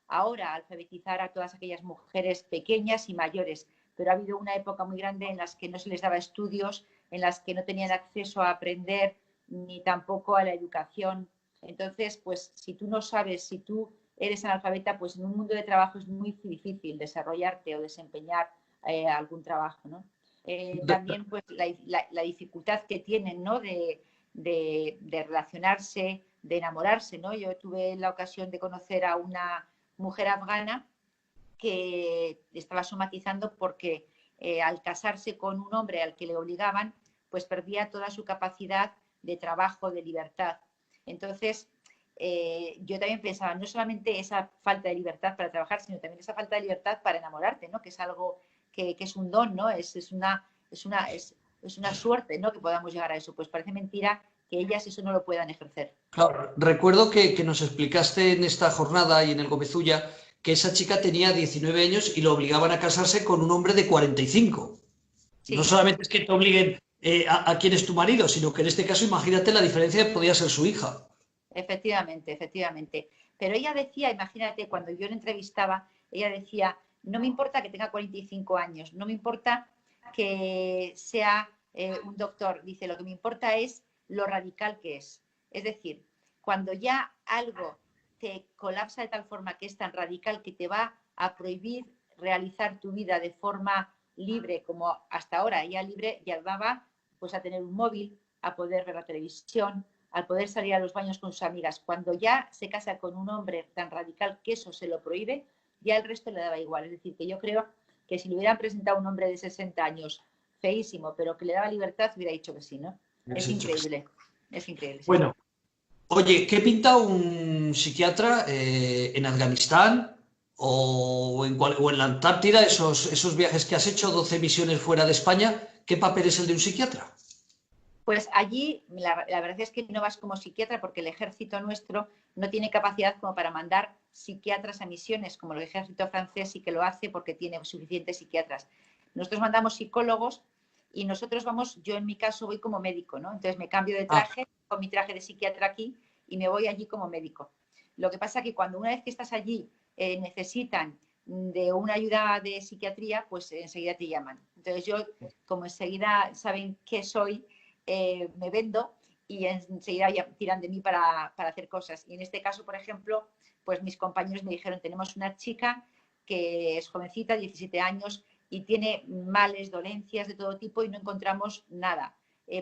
ahora a alfabetizar a todas aquellas mujeres pequeñas y mayores. Pero ha habido una época muy grande en las que no se les daba estudios, en las que no tenían acceso a aprender ni tampoco a la educación. Entonces, pues si tú no sabes, si tú eres analfabeta, pues en un mundo de trabajo es muy difícil desarrollarte o desempeñar algún trabajo, ¿no? También pues la dificultad que tienen, ¿no? de relacionarse, de enamorarse, ¿no? Yo tuve la ocasión de conocer a una mujer afgana que estaba somatizando porque al casarse con un hombre al que le obligaban, pues perdía toda su capacidad de trabajo, de libertad. Entonces, yo también pensaba, no solamente esa falta de libertad para trabajar, sino también esa falta de libertad para enamorarte, ¿no? Que es algo que es un don, ¿no? Es una suerte, ¿no? Que podamos llegar a eso. Pues parece mentira que ellas eso no lo puedan ejercer. Claro, recuerdo que nos explicaste en esta jornada y en el Gomezulla que esa chica tenía 19 años y lo obligaban a casarse con un hombre de 45. Sí. No solamente es que te obliguen a quién es tu marido, sino que en este caso imagínate la diferencia, podía ser su hija. Efectivamente, efectivamente. Pero ella decía, imagínate, cuando yo la entrevistaba, ella decía, no me importa que tenga 45 años, no me importa que sea un doctor, dice, lo que me importa es lo radical que es. Es decir, cuando ya algo te colapsa de tal forma que es tan radical que te va a prohibir realizar tu vida de forma libre, como hasta ahora, ella libre ya va pues a tener un móvil, a poder ver la televisión, al poder salir a los baños con sus amigas. Cuando ya se casa con un hombre tan radical que eso se lo prohíbe, ya el resto le daba igual. Es decir, que yo creo que si le hubieran presentado a un hombre de 60 años, feísimo, pero que le daba libertad, hubiera dicho que sí, ¿no? Es increíble, es increíble. Bueno, oye, ¿qué pinta un psiquiatra en Afganistán o en la Antártida, esos viajes que has hecho, 12 misiones fuera de España? ¿Qué papel es el de un psiquiatra? Pues allí la verdad es que no vas como psiquiatra porque el ejército nuestro no tiene capacidad como para mandar psiquiatras a misiones, como el ejército francés sí que lo hace porque tiene suficientes psiquiatras. Nosotros mandamos psicólogos y nosotros vamos, yo en mi caso voy como médico, ¿no? Entonces me cambio de traje, con mi traje de psiquiatra aquí y me voy allí como médico. Lo que pasa es que cuando una vez que estás allí necesitan de una ayuda de psiquiatría, pues enseguida te llaman. Entonces yo, como enseguida saben qué soy, me vendo y enseguida ya tiran de mí para hacer cosas. Y en este caso, por ejemplo, pues mis compañeros me dijeron, tenemos una chica que es jovencita, 17 años, y tiene males, dolencias de todo tipo y no encontramos nada.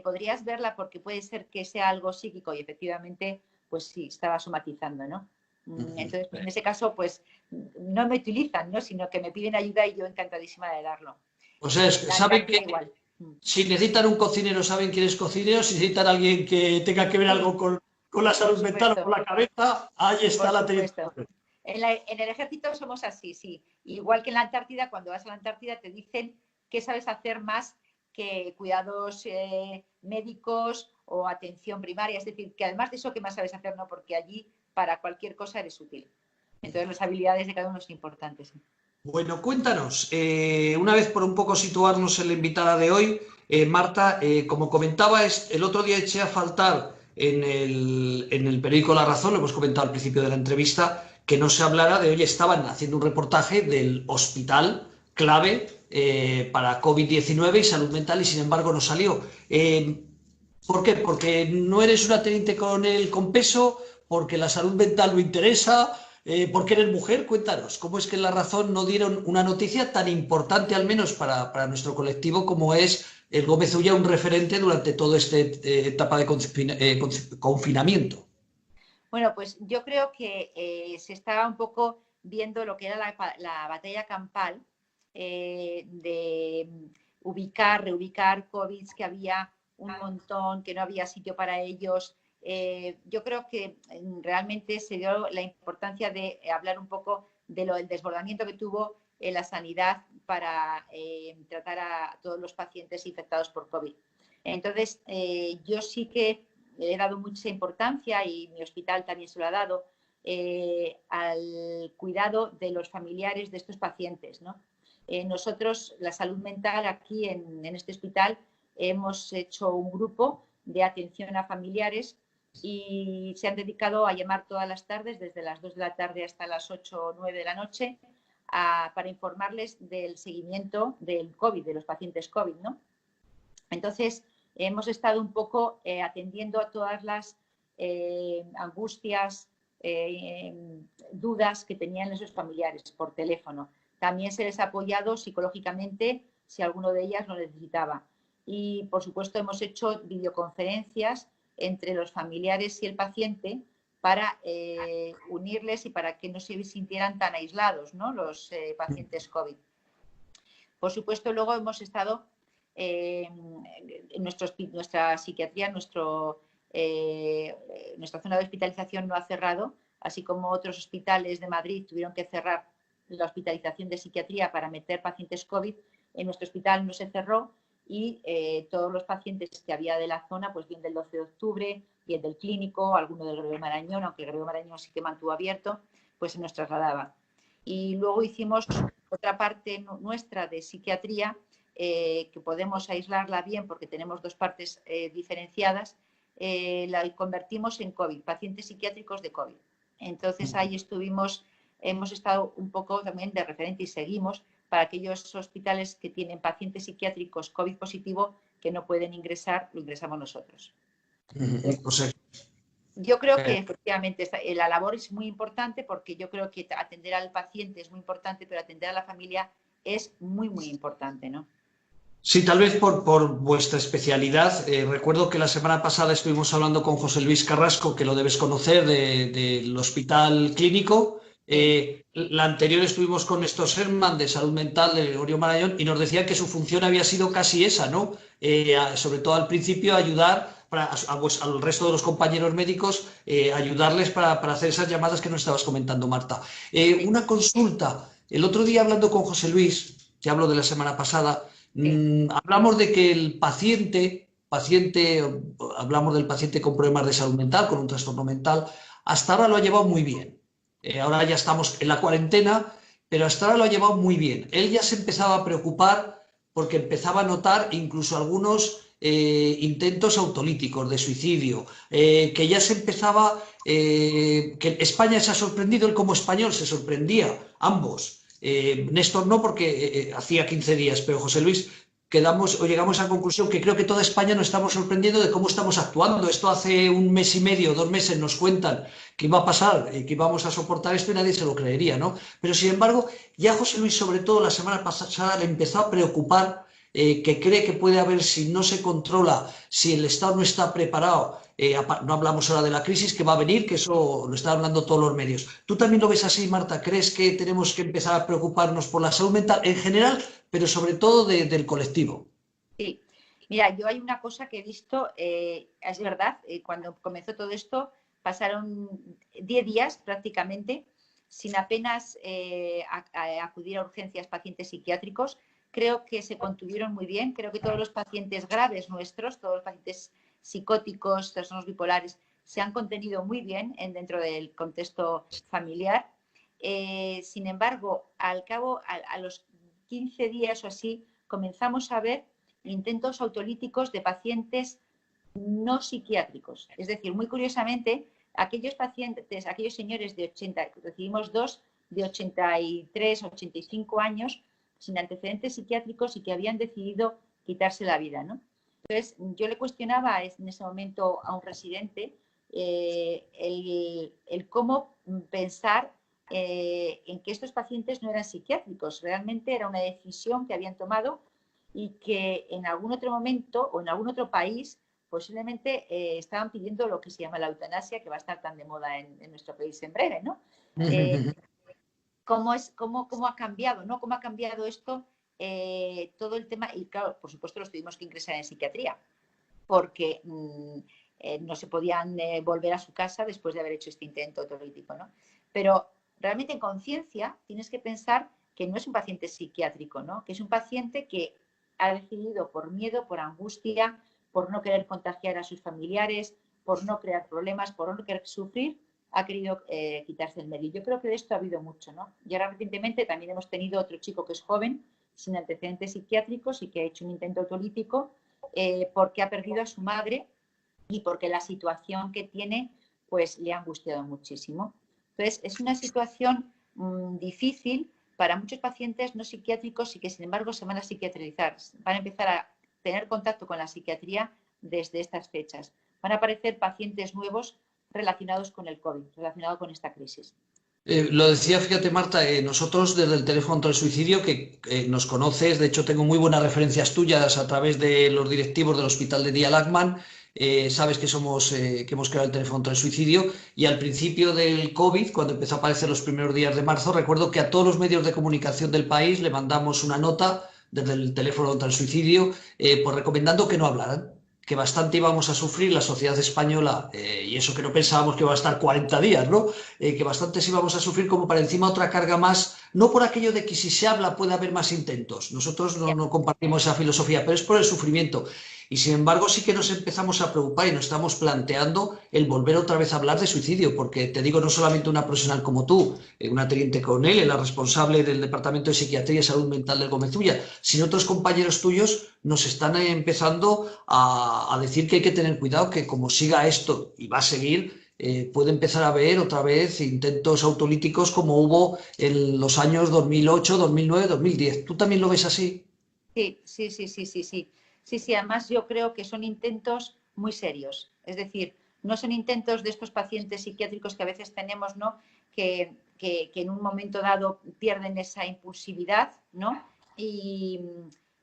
¿Podrías verla? Porque puede ser que sea algo psíquico y efectivamente, pues sí, estaba somatizando, ¿no? Entonces, pues en ese caso, pues no me utilizan, ¿no? Sino que me piden ayuda y yo encantadísima de darlo. O sea, saben que igual. Si necesitan un cocinero, saben quién es cocinero. Si necesitan alguien que tenga que ver algo con la salud mental o con la cabeza, ahí está la teniente. En el ejército somos así, sí. Igual que en la Antártida, cuando vas a la Antártida te dicen qué sabes hacer más que cuidados médicos o atención primaria. Es decir, que además de eso, ¿qué más sabes hacer? No, porque allí para cualquier cosa eres útil. Entonces las habilidades de cada uno son importantes. ¿Sí? Bueno, cuéntanos, una vez por un poco situarnos en la invitada de hoy, Marta, como comentaba, el otro día eché a faltar en el periódico La Razón, lo hemos comentado al principio de la entrevista, que no se hablara de, oye, estaban haciendo un reportaje del hospital clave para COVID-19 y salud mental y sin embargo no salió. ¿Por qué? Porque no eres una teniente coronel con peso, porque la salud mental no interesa, porque eres mujer. Cuéntanos, ¿cómo es que en La Razón no dieron una noticia tan importante, al menos para nuestro colectivo, como es el Gomezulla, un referente durante toda esta etapa de confinamiento? Bueno, pues yo creo que se estaba un poco viendo lo que era la batalla campal de reubicar COVID, que había un montón, que no había sitio para ellos. Yo creo que realmente se dio la importancia de hablar un poco del desbordamiento que tuvo la sanidad para tratar a todos los pacientes infectados por COVID. Entonces, yo sí que he dado mucha importancia, y mi hospital también se lo ha dado, al cuidado de los familiares de estos pacientes, ¿no? Nosotros, la salud mental aquí en este hospital, hemos hecho un grupo de atención a familiares y se han dedicado a llamar todas las tardes, desde las 2 de la tarde hasta las 8 o 9 de la noche, para informarles del seguimiento del COVID, de los pacientes COVID, ¿no? Entonces, hemos estado un poco atendiendo a todas las angustias, dudas que tenían esos familiares por teléfono. También se les ha apoyado psicológicamente si alguno de ellas lo necesitaba. Y, por supuesto, hemos hecho videoconferencias entre los familiares y el paciente para unirles y para que no se sintieran tan aislados, ¿no?, los pacientes COVID. Por supuesto, luego hemos estado en nuestra psiquiatría, nuestra zona de hospitalización no ha cerrado, así como otros hospitales de Madrid tuvieron que cerrar la hospitalización de psiquiatría para meter pacientes COVID. En nuestro hospital no se cerró y todos los pacientes que había de la zona, pues bien del 12 de octubre, bien del clínico, alguno del Gregorio Marañón, aunque el Gregorio Marañón sí que mantuvo abierto, pues se nos trasladaba. Y luego hicimos otra parte nuestra de psiquiatría, que podemos aislarla bien porque tenemos dos partes diferenciadas, la convertimos en COVID, pacientes psiquiátricos de COVID. Entonces ahí hemos estado un poco también de referente y seguimos para aquellos hospitales que tienen pacientes psiquiátricos COVID positivo que no pueden ingresar, lo ingresamos nosotros. O sea, yo creo que efectivamente la labor es muy importante, porque yo creo que atender al paciente es muy importante, pero atender a la familia es muy, muy importante, ¿no? sí, tal vez por vuestra especialidad. Recuerdo que la semana pasada estuvimos hablando con José Luis Carrasco, que lo debes conocer, del Hospital Clínico. La anterior estuvimos con Néstor Sherman, de Salud Mental, de Gregorio Marañón, y nos decía que su función había sido casi esa, ¿no? Sobre todo al principio, ayudar al resto de los compañeros médicos, ayudarles para hacer esas llamadas que nos estabas comentando, Marta. Una consulta. El otro día, hablando con José Luis, que hablo de la semana pasada, hablamos de que el paciente, hablamos del paciente con problemas de salud mental, con un trastorno mental, hasta ahora lo ha llevado muy bien. Ahora ya estamos en la cuarentena, pero hasta ahora lo ha llevado muy bien. Él ya se empezaba a preocupar porque empezaba a notar incluso algunos intentos autolíticos de suicidio, que ya se empezaba, que España se ha sorprendido, él como español se sorprendía, ambos. Néstor no, porque hacía 15 días, pero José Luis llegamos a la conclusión que creo que toda España nos estamos sorprendiendo de cómo estamos actuando. Esto hace 1 mes y medio, 2 meses nos cuentan que iba a pasar, que íbamos a soportar esto y nadie se lo creería, ¿no? Pero sin embargo, ya José Luis, sobre todo la semana pasada, le empezó a preocupar, que cree que puede haber, si no se controla, si el Estado no está preparado, no hablamos ahora de la crisis que va a venir, que eso lo están hablando todos los medios. ¿Tú también lo ves así, Marta? ¿Crees que tenemos que empezar a preocuparnos por la salud mental en general, pero sobre todo del colectivo? Sí, mira, yo hay una cosa que he visto, es verdad, cuando comenzó todo esto, pasaron 10 días prácticamente sin apenas acudir a urgencias pacientes psiquiátricos. Creo que se contuvieron muy bien. Creo que todos los pacientes graves nuestros, todos los pacientes psicóticos, trastornos bipolares, se han contenido muy bien dentro del contexto familiar. Sin embargo, al cabo, a los 15 días o así, comenzamos a ver intentos autolíticos de pacientes no psiquiátricos. Es decir, muy curiosamente, aquellos pacientes, aquellos señores de 80, recibimos 2 de 83, 85 años, sin antecedentes psiquiátricos y que habían decidido quitarse la vida, ¿no? Entonces, yo le cuestionaba en ese momento a un residente el cómo pensar en que estos pacientes no eran psiquiátricos. Realmente era una decisión que habían tomado y que en algún otro momento o en algún otro país posiblemente estaban pidiendo lo que se llama la eutanasia, que va a estar tan de moda en nuestro país en breve, ¿no? ¿Cómo ha cambiado, ¿no? ¿Cómo ha cambiado esto, todo el tema? Y claro, por supuesto los tuvimos que ingresar en psiquiatría porque no se podían volver a su casa después de haber hecho este intento autolítico, ¿no? Pero realmente en conciencia tienes que pensar que no es un paciente psiquiátrico, ¿no? Que es un paciente que ha decidido por miedo, por angustia, por no querer contagiar a sus familiares, por no crear problemas, por no querer sufrir, ha querido quitarse el medio. Yo creo que de esto ha habido mucho, ¿no? Y ahora recientemente también hemos tenido otro chico que es joven, sin antecedentes psiquiátricos y que ha hecho un intento autolítico porque ha perdido a su madre y porque la situación que tiene pues le ha angustiado muchísimo. Entonces, es una situación difícil para muchos pacientes no psiquiátricos y que, sin embargo, se van a psiquiatrizar. Van a empezar a tener contacto con la psiquiatría desde estas fechas. Van a aparecer pacientes nuevos relacionados con el COVID, relacionados con esta crisis. Lo decía, fíjate, Marta, nosotros desde el teléfono contra el suicidio, que nos conoces, de hecho tengo muy buenas referencias tuyas a través de los directivos del Hospital de Día Lachman, sabes que que hemos creado el teléfono contra el suicidio, y al principio del COVID, cuando empezó a aparecer los primeros días de marzo, recuerdo que a todos los medios de comunicación del país le mandamos una nota desde el teléfono contra el suicidio, pues recomendando que no hablaran, que bastante íbamos a sufrir la sociedad española, y eso que no pensábamos que iba a estar 40 días, ¿no? Que bastantes íbamos a sufrir como para encima otra carga más, no por aquello de que si se habla puede haber más intentos. Nosotros no compartimos esa filosofía, pero es por el sufrimiento. Y sin embargo sí que nos empezamos a preocupar y nos estamos planteando el volver otra vez a hablar de suicidio, porque te digo, no solamente una profesional como tú, una teniente coronel, la responsable del Departamento de Psiquiatría y Salud Mental del Gómez Ulla, sino otros compañeros tuyos nos están empezando a decir que hay que tener cuidado, que como siga esto y va a seguir, puede empezar a haber otra vez intentos autolíticos como hubo en los años 2008, 2009, 2010. ¿Tú también lo ves así? Sí, además yo creo que son intentos muy serios. Es decir, no son intentos de estos pacientes psiquiátricos que a veces tenemos, ¿no? Que en un momento dado pierden esa impulsividad, ¿no? Y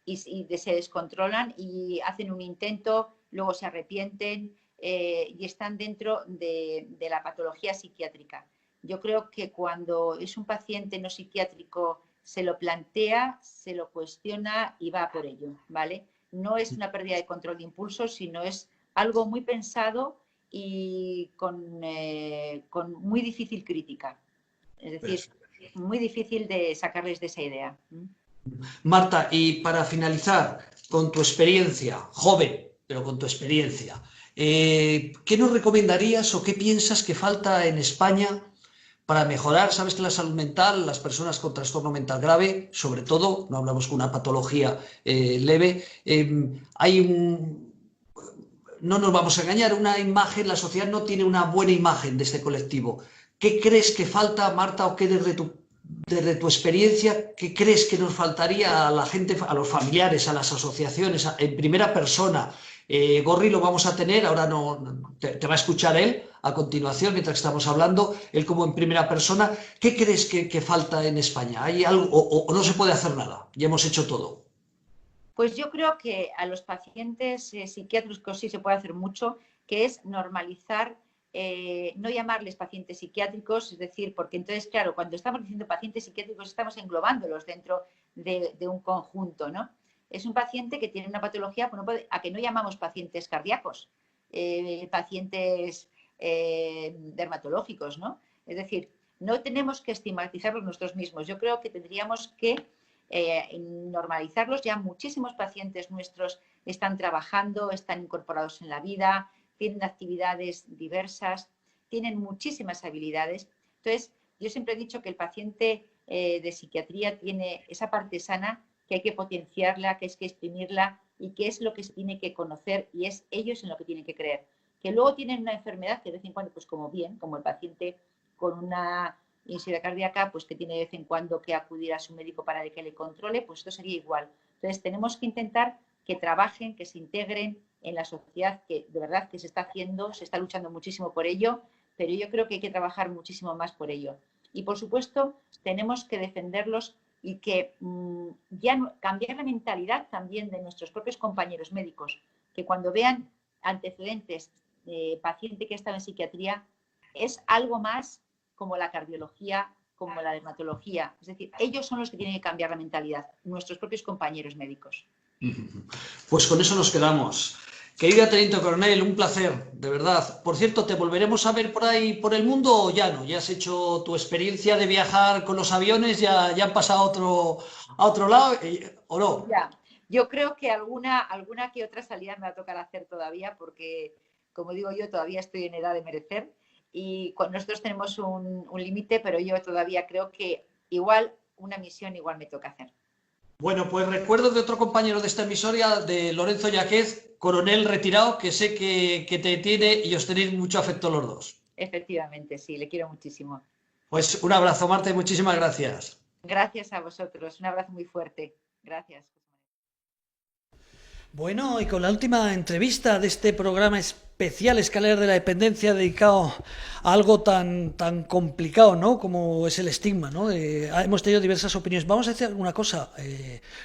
se descontrolan y hacen un intento, luego se arrepienten y están dentro de la patología psiquiátrica. Yo creo que cuando es un paciente no psiquiátrico se lo plantea, se lo cuestiona y va por ello, ¿vale? No es una pérdida de control de impulsos, sino es algo muy pensado y con muy difícil crítica. Es decir, muy difícil de sacarles de esa idea. Marta, y para finalizar, con tu experiencia, joven, pero con tu experiencia, ¿qué nos recomendarías o qué piensas que falta en España para mejorar? Sabes que la salud mental, las personas con trastorno mental grave, sobre todo, no hablamos con una patología leve, no nos vamos a engañar, una imagen, la sociedad no tiene una buena imagen de este colectivo. ¿Qué crees que falta, Marta, o qué desde tu experiencia, qué crees que nos faltaría a la gente, a los familiares, a las asociaciones, en primera persona? Gorri lo vamos a tener, ahora te va a escuchar él a continuación mientras estamos hablando, él como en primera persona. ¿Qué crees que falta en España? ¿Hay algo o no se puede hacer nada? Ya hemos hecho todo. Pues yo creo que a los pacientes psiquiátricos sí se puede hacer mucho, que es normalizar, no llamarles pacientes psiquiátricos, es decir, porque entonces, claro, cuando estamos diciendo pacientes psiquiátricos estamos englobándolos dentro de un conjunto, ¿no? Es un paciente que tiene una patología, bueno, a que no llamamos pacientes cardíacos, pacientes dermatológicos, ¿no? Es decir, no tenemos que estigmatizarlos nosotros mismos. Yo creo que tendríamos que normalizarlos. Ya muchísimos pacientes nuestros están trabajando, están incorporados en la vida, tienen actividades diversas, tienen muchísimas habilidades. Entonces, yo siempre he dicho que el paciente de psiquiatría tiene esa parte sana que hay que potenciarla, que es que exprimirla y que es lo que se tiene que conocer y es ellos en lo que tienen que creer. Que luego tienen una enfermedad que de vez en cuando, pues como el paciente con una insuficiencia cardíaca, pues que tiene de vez en cuando que acudir a su médico para que le controle, pues esto sería igual. Entonces tenemos que intentar que trabajen, que se integren en la sociedad, que de verdad que se está haciendo, se está luchando muchísimo por ello, pero yo creo que hay que trabajar muchísimo más por ello. Y por supuesto tenemos que defenderlos y que cambiar la mentalidad también de nuestros propios compañeros médicos, que cuando vean antecedentes de paciente que ha estado en psiquiatría, es algo más como la cardiología, como la dermatología. Es decir, ellos son los que tienen que cambiar la mentalidad, nuestros propios compañeros médicos. Pues con eso nos quedamos. Querida Teniente Coronel, un placer, de verdad. Por cierto, ¿te volveremos a ver por ahí, por el mundo o ya no? ¿Ya has hecho tu experiencia de viajar con los aviones? ¿Ya han pasado a otro lado o no? Ya. Yo creo que alguna que otra salida me va a tocar hacer todavía porque, como digo yo, todavía estoy en edad de merecer y nosotros tenemos un límite, pero yo todavía creo que igual una misión igual me toca hacer. Bueno, pues recuerdo de otro compañero de esta emisora, de Lorenzo Yaquez, coronel retirado, que sé que te tiene y os tenéis mucho afecto los dos. Efectivamente, sí, le quiero muchísimo. Pues un abrazo, Marta, y muchísimas gracias. Gracias a vosotros, un abrazo muy fuerte. Gracias. Bueno, y con la última entrevista de este programa especial Escaleras de la Dependencia dedicado a algo tan complicado, ¿no?, como es el estigma, ¿no? Hemos tenido diversas opiniones. Vamos a hacer una cosa,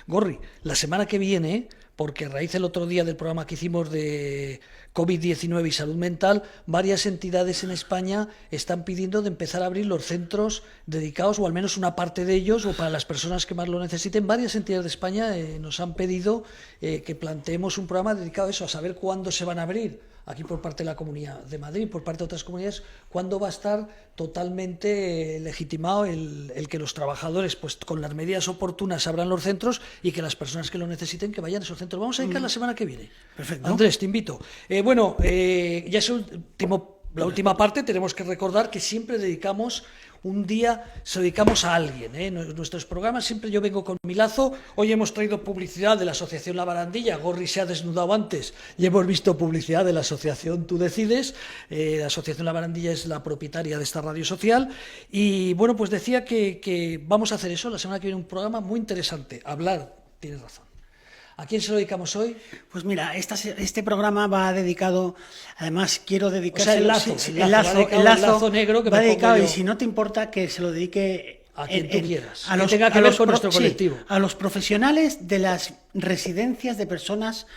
Gorri, la semana que viene, porque a raíz del otro día del programa que hicimos de COVID-19 y salud mental, varias entidades en España están pidiendo de empezar a abrir los centros dedicados, o al menos una parte de ellos, o para las personas que más lo necesiten. Varias entidades de España nos han pedido que planteemos un programa dedicado a eso, a saber cuándo se van a abrir. Aquí por parte de la Comunidad de Madrid, por parte de otras comunidades, cuándo va a estar totalmente legitimado el que los trabajadores, pues con las medidas oportunas, abran los centros y que las personas que lo necesiten que vayan a esos centros. Vamos a dedicar la semana que viene. Perfecto. Andrés, te invito. Ya es la última parte. Tenemos que recordar que siempre dedicamos un día, se dedicamos a alguien, ¿eh? Nuestros programas siempre yo vengo con mi lazo. Hoy hemos traído publicidad de la Asociación La Barandilla. Gorri se ha desnudado antes y hemos visto publicidad de la Asociación Tú Decides. La Asociación La Barandilla es la propietaria de esta radio social. Y bueno, pues decía que vamos a hacer eso. La semana que viene un programa muy interesante. Hablar, tienes razón. ¿A quién se lo dedicamos hoy? Pues mira, este programa va dedicado, además quiero dedicar... O sea, el lazo negro que va me dedicado, pongo yo. Y si no te importa que se lo dedique... A quien tú quieras, a que los, tenga que a ver los con nuestro colectivo. Sí, a los profesionales de las residencias de personas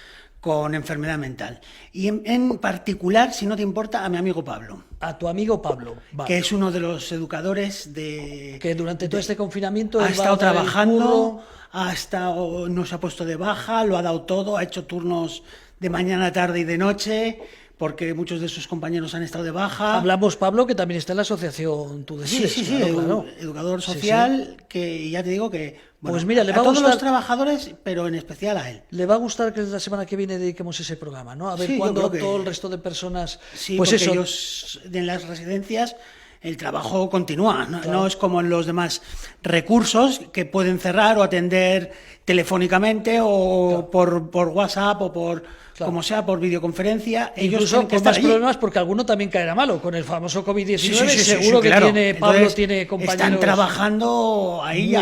con enfermedad mental. Y en particular, si no te importa, a mi amigo Pablo. A tu amigo Pablo, vale. Que es uno de los educadores de... Que durante todo este confinamiento... Ha estado trabajando, no se ha puesto de baja, lo ha dado todo, ha hecho turnos de mañana, tarde y de noche, porque muchos de sus compañeros han estado de baja. Hablamos, Pablo, que también está en la asociación Tú Decides. Sí, claro. Educador social, sí. Que ya te digo que... Bueno, pues mira, le va a todos gustar, los trabajadores, pero en especial a él. Le va a gustar que la semana que viene dediquemos ese programa, ¿no? A ver cuándo todo el resto de personas... Sí, pues porque eso. Ellos en las residencias el trabajo continúa, ¿no? Claro. No es como en los demás recursos que pueden cerrar o atender telefónicamente o claro. por WhatsApp o por... Claro. Como sea, por videoconferencia. Incluso con más problemas porque alguno también caerá malo. Con el famoso COVID-19 seguro que claro. Pablo Entonces, tiene compañeros... Están trabajando ahí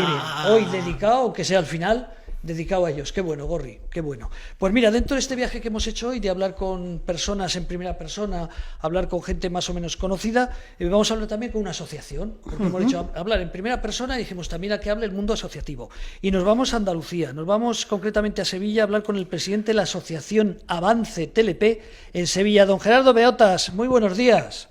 hoy dedicado, que sea al final... dedicado a ellos. Qué bueno, Gorri, qué bueno. Pues mira, dentro de este viaje que hemos hecho hoy, de hablar con personas en primera persona, hablar con gente más o menos conocida, vamos a hablar también con una asociación, porque hemos dicho hablar en primera persona y dijimos también a que hable el mundo asociativo. Y nos vamos a Andalucía, nos vamos concretamente a Sevilla a hablar con el presidente de la asociación Avance TLP en Sevilla, don Gerardo Beotas. Muy buenos días.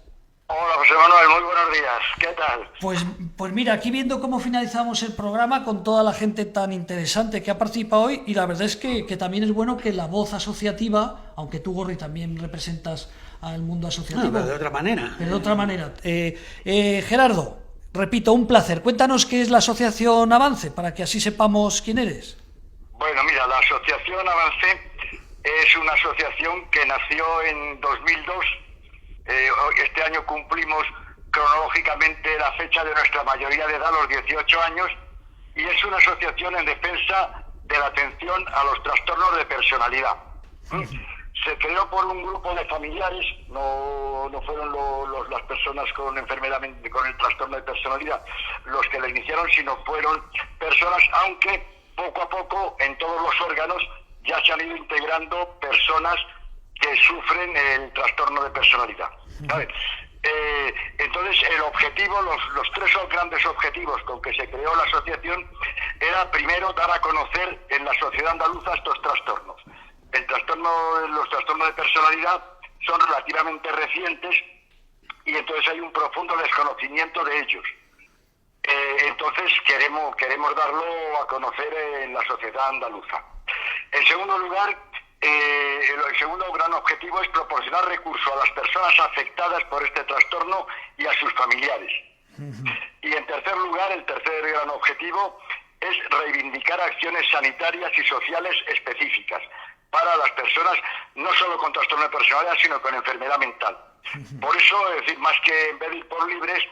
Hola, José Manuel, muy buenos días. ¿Qué tal? Pues mira, aquí viendo cómo finalizamos el programa con toda la gente tan interesante que ha participado hoy, y la verdad es que también es bueno que la voz asociativa, aunque tú, Gorri, también representas al mundo asociativo. No, pero de otra manera. Pero de otra manera. Gerardo, repito, un placer. Cuéntanos qué es la Asociación Avance, para que así sepamos quién eres. Bueno, mira, la Asociación Avance es una asociación que nació en 2002. Este año cumplimos cronológicamente la fecha de nuestra mayoría de edad, los 18 años, y es una asociación en defensa de la atención a los trastornos de personalidad. Se creó por un grupo de familiares, no fueron las personas con enfermedad, con el trastorno de personalidad los que la iniciaron, sino fueron personas, aunque poco a poco en todos los órganos ya se han ido integrando personas que sufren el trastorno de personalidad. ¿Sabes? Entonces el objetivo, los tres grandes objetivos con que se creó la asociación era primero dar a conocer en la sociedad andaluza estos trastornos. Los trastornos de personalidad son relativamente recientes y entonces hay un profundo desconocimiento de ellos. Entonces queremos darlo a conocer en la sociedad andaluza. En segundo lugar, El segundo gran objetivo es proporcionar recursos a las personas afectadas por este trastorno y a sus familiares. Y en tercer lugar, el tercer gran objetivo es reivindicar acciones sanitarias y sociales específicas para las personas, no solo con trastorno de personalidad, sino con enfermedad mental. Por eso, es decir, más que en vez de ir por libres,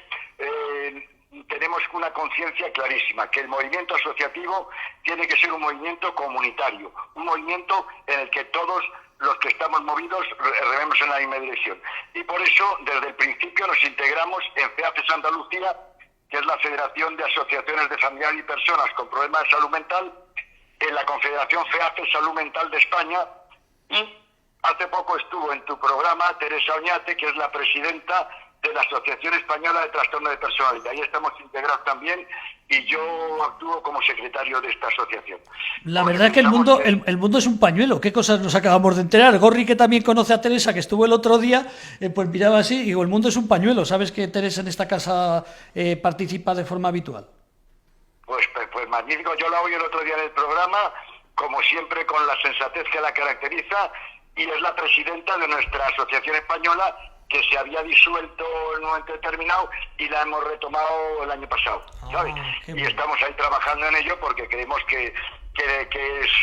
tenemos una conciencia clarísima, que el movimiento asociativo tiene que ser un movimiento comunitario, un movimiento en el que todos los que estamos movidos rememos en la misma dirección. Y por eso, desde el principio, nos integramos en FEAFES Andalucía, que es la Federación de Asociaciones de Familiares y Personas con Problemas de Salud Mental, en la Confederación FEAFES Salud Mental de España, y hace poco estuvo en tu programa Teresa Oñate, que es la presidenta de la Asociación Española de Trastorno de Personalidad. Ahí estamos integrados también y yo actúo como secretario de esta asociación. La verdad es que el mundo es un pañuelo. ¿Qué cosas nos acabamos de enterar? Gorri, que también conoce a Teresa, que estuvo el otro día, pues miraba así y digo, el mundo es un pañuelo. ¿Sabes que Teresa en esta casa participa de forma habitual? Pues magnífico. Yo la oí el otro día en el programa, como siempre con la sensatez que la caracteriza, y es la presidenta de nuestra asociación española, que se había disuelto en un momento determinado y la hemos retomado el año pasado, ¿sabes? Y estamos ahí trabajando en ello porque creemos que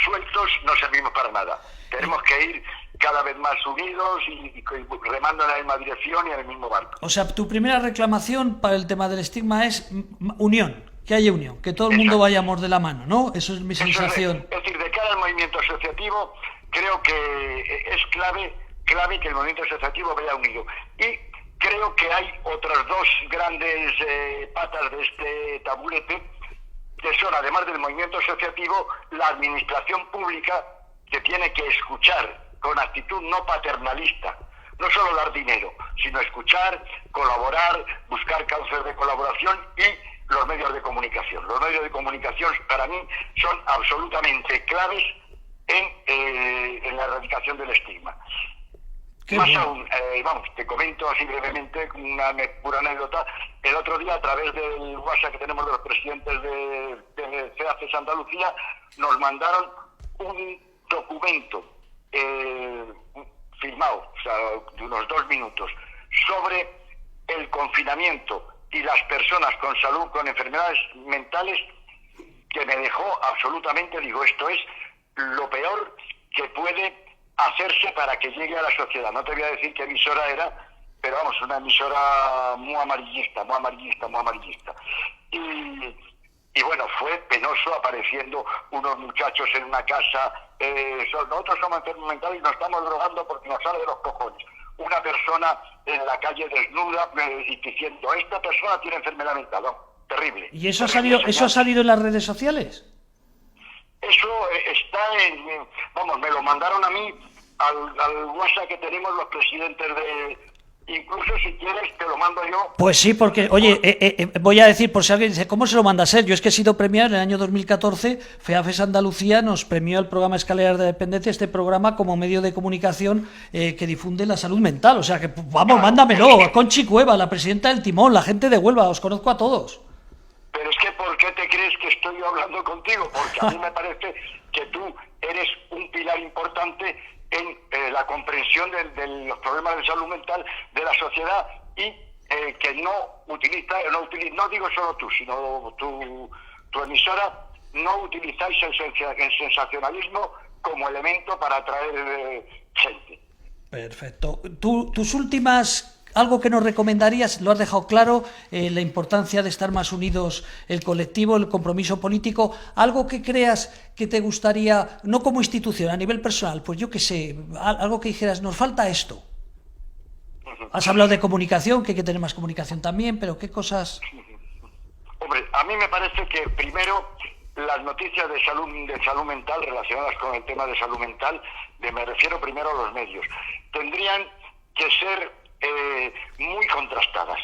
sueltos no servimos para nada. Tenemos que ir cada vez más unidos y remando en la misma dirección y en el mismo barco. O sea, tu primera reclamación para el tema del estigma es unión, que haya unión, que todo el mundo vayamos de la mano, ¿no? Eso es mi sensación. Es decir, de cara al movimiento asociativo, creo que es clave que el movimiento asociativo vaya unido. Y creo que hay otras dos grandes patas de este tabulete, que son, además del movimiento asociativo, la administración pública, que tiene que escuchar con actitud no paternalista, no solo dar dinero, sino escuchar, colaborar, buscar cauces de colaboración, y los medios de comunicación. Los medios de comunicación para mí son absolutamente claves en la erradicación del estigma. Más aún, te comento así brevemente una pura anécdota. El otro día, a través del WhatsApp que tenemos de los presidentes de FEAFES Andalucía, nos mandaron un documento firmado, o sea, de unos 2 minutos, sobre el confinamiento y las personas con salud, con enfermedades mentales, que me dejó absolutamente, digo, esto es lo peor que puede hacerse para que llegue a la sociedad. No te voy a decir qué emisora era, pero vamos, una emisora muy amarillista. Y bueno, fue penoso apareciendo unos muchachos en una casa, nosotros somos enfermos mentales y nos estamos drogando porque nos sale de los cojones. Una persona en la calle desnuda y diciendo, esta persona tiene enfermedad mental, ¿no? Terrible. ¿Y eso ha salido en las redes sociales? Eso está me lo mandaron a mí al WhatsApp que tenemos los presidentes incluso si quieres te lo mando yo. Pues sí, porque, oye, voy a decir, por si alguien dice, ¿cómo se lo manda a ser? Yo es que he sido premiado en el año 2014, FEAFES Andalucía nos premió el programa Escaleras de Dependencia, este programa como medio de comunicación que difunde la salud mental. O sea que, vamos, mándamelo, Conchi Cueva, la presidenta del Timón, la gente de Huelva, os conozco a todos. Pero es que, ¿por qué te crees que estoy hablando contigo? Porque a mí me parece que tú eres un pilar importante en la comprensión de los problemas de salud mental de la sociedad y que no digo solo tú, sino tu emisora, no utilizáis el sensacionalismo como elemento para atraer gente. Perfecto. Tus últimas... Algo que nos recomendarías, lo has dejado claro, la importancia de estar más unidos el colectivo, el compromiso político, algo que creas que te gustaría, no como institución, a nivel personal, pues yo qué sé, algo que dijeras, nos falta esto. Has hablado de comunicación, que hay que tener más comunicación también, pero ¿qué cosas? Hombre, a mí me parece que primero las noticias de salud mental relacionadas con el tema de salud mental, me refiero primero a los medios, tendrían que ser muy contrastadas,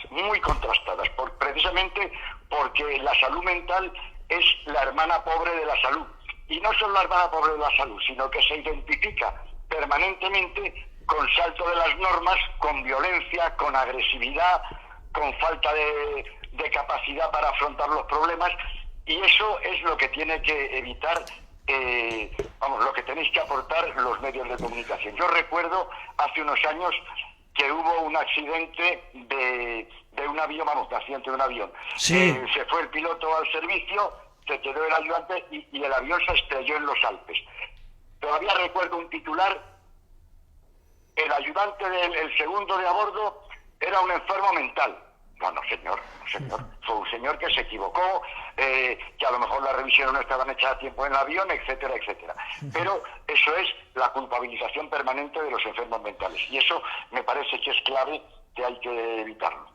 precisamente porque la salud mental es la hermana pobre de la salud. Y no solo la hermana pobre de la salud, sino que se identifica permanentemente con salto de las normas, con violencia, con agresividad, con falta de capacidad para afrontar los problemas, y eso es lo que tiene que evitar lo que tenéis que aportar los medios de comunicación. Yo recuerdo hace unos años que hubo un accidente de un avión, accidente de un avión. Sí. Se fue el piloto al servicio, se quedó el ayudante y el avión se estrelló en los Alpes. Todavía recuerdo un titular: el ayudante el segundo de a bordo era un enfermo mental. No, señor. Fue un señor que se equivocó, que a lo mejor las revisiones no estaban hechas a tiempo en el avión, etcétera, etcétera. Pero eso es la culpabilización permanente de los enfermos mentales. Y eso me parece que es clave, que hay que evitarlo.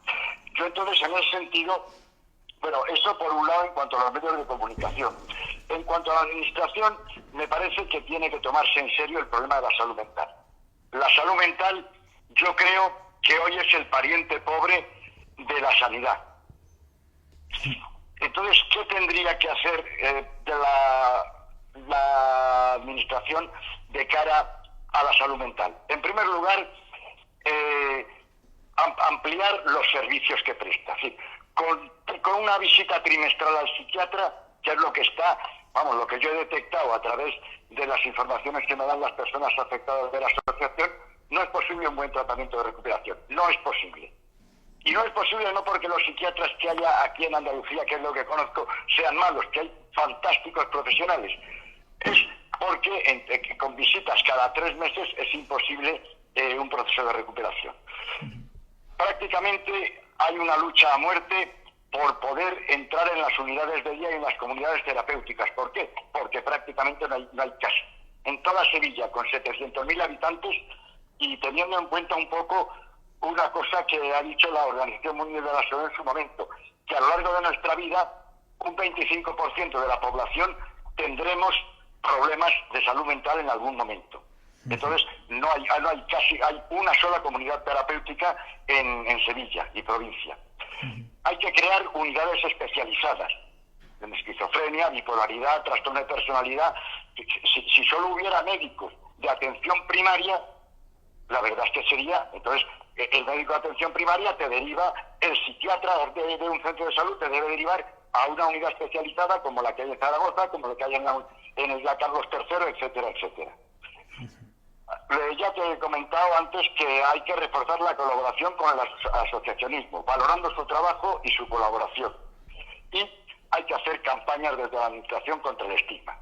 Yo entonces, en ese sentido, bueno, eso por un lado en cuanto a los medios de comunicación. En cuanto a la administración, me parece que tiene que tomarse en serio el problema de la salud mental. La salud mental, yo creo que hoy es el pariente pobre de la sanidad. Entonces, ¿qué tendría que hacer de la administración de cara a la salud mental? En primer lugar, ampliar los servicios que presta. Es decir, con una visita trimestral al psiquiatra, que es lo que está, lo que yo he detectado a través de las informaciones que me dan las personas afectadas de la asociación, no es posible un buen tratamiento de recuperación. No es posible. Y no es posible no porque los psiquiatras que haya aquí en Andalucía, que es lo que conozco, sean malos, que hay fantásticos profesionales. Es porque con visitas cada 3 meses es imposible un proceso de recuperación. Prácticamente hay una lucha a muerte por poder entrar en las unidades de día y en las comunidades terapéuticas. ¿Por qué? Porque prácticamente no hay caso. En toda Sevilla, con 700.000 habitantes, y teniendo en cuenta un poco una cosa que ha dicho la Organización Mundial de la Salud en su momento, que a lo largo de nuestra vida un 25% de la población tendremos problemas de salud mental en algún momento. Entonces, hay una sola comunidad terapéutica en Sevilla y provincia. Hay que crear unidades especializadas en esquizofrenia, bipolaridad, trastorno de personalidad. Si solo hubiera médicos de atención primaria, la verdad es que sería, entonces, el médico de atención primaria te deriva, el psiquiatra de un centro de salud te debe derivar a una unidad especializada como la que hay en Zaragoza, como la que hay en el Carlos III, etcétera, etcétera. Ya te he comentado antes que hay que reforzar la colaboración con el asociacionismo, valorando su trabajo y su colaboración. Y hay que hacer campañas desde la administración contra el estigma.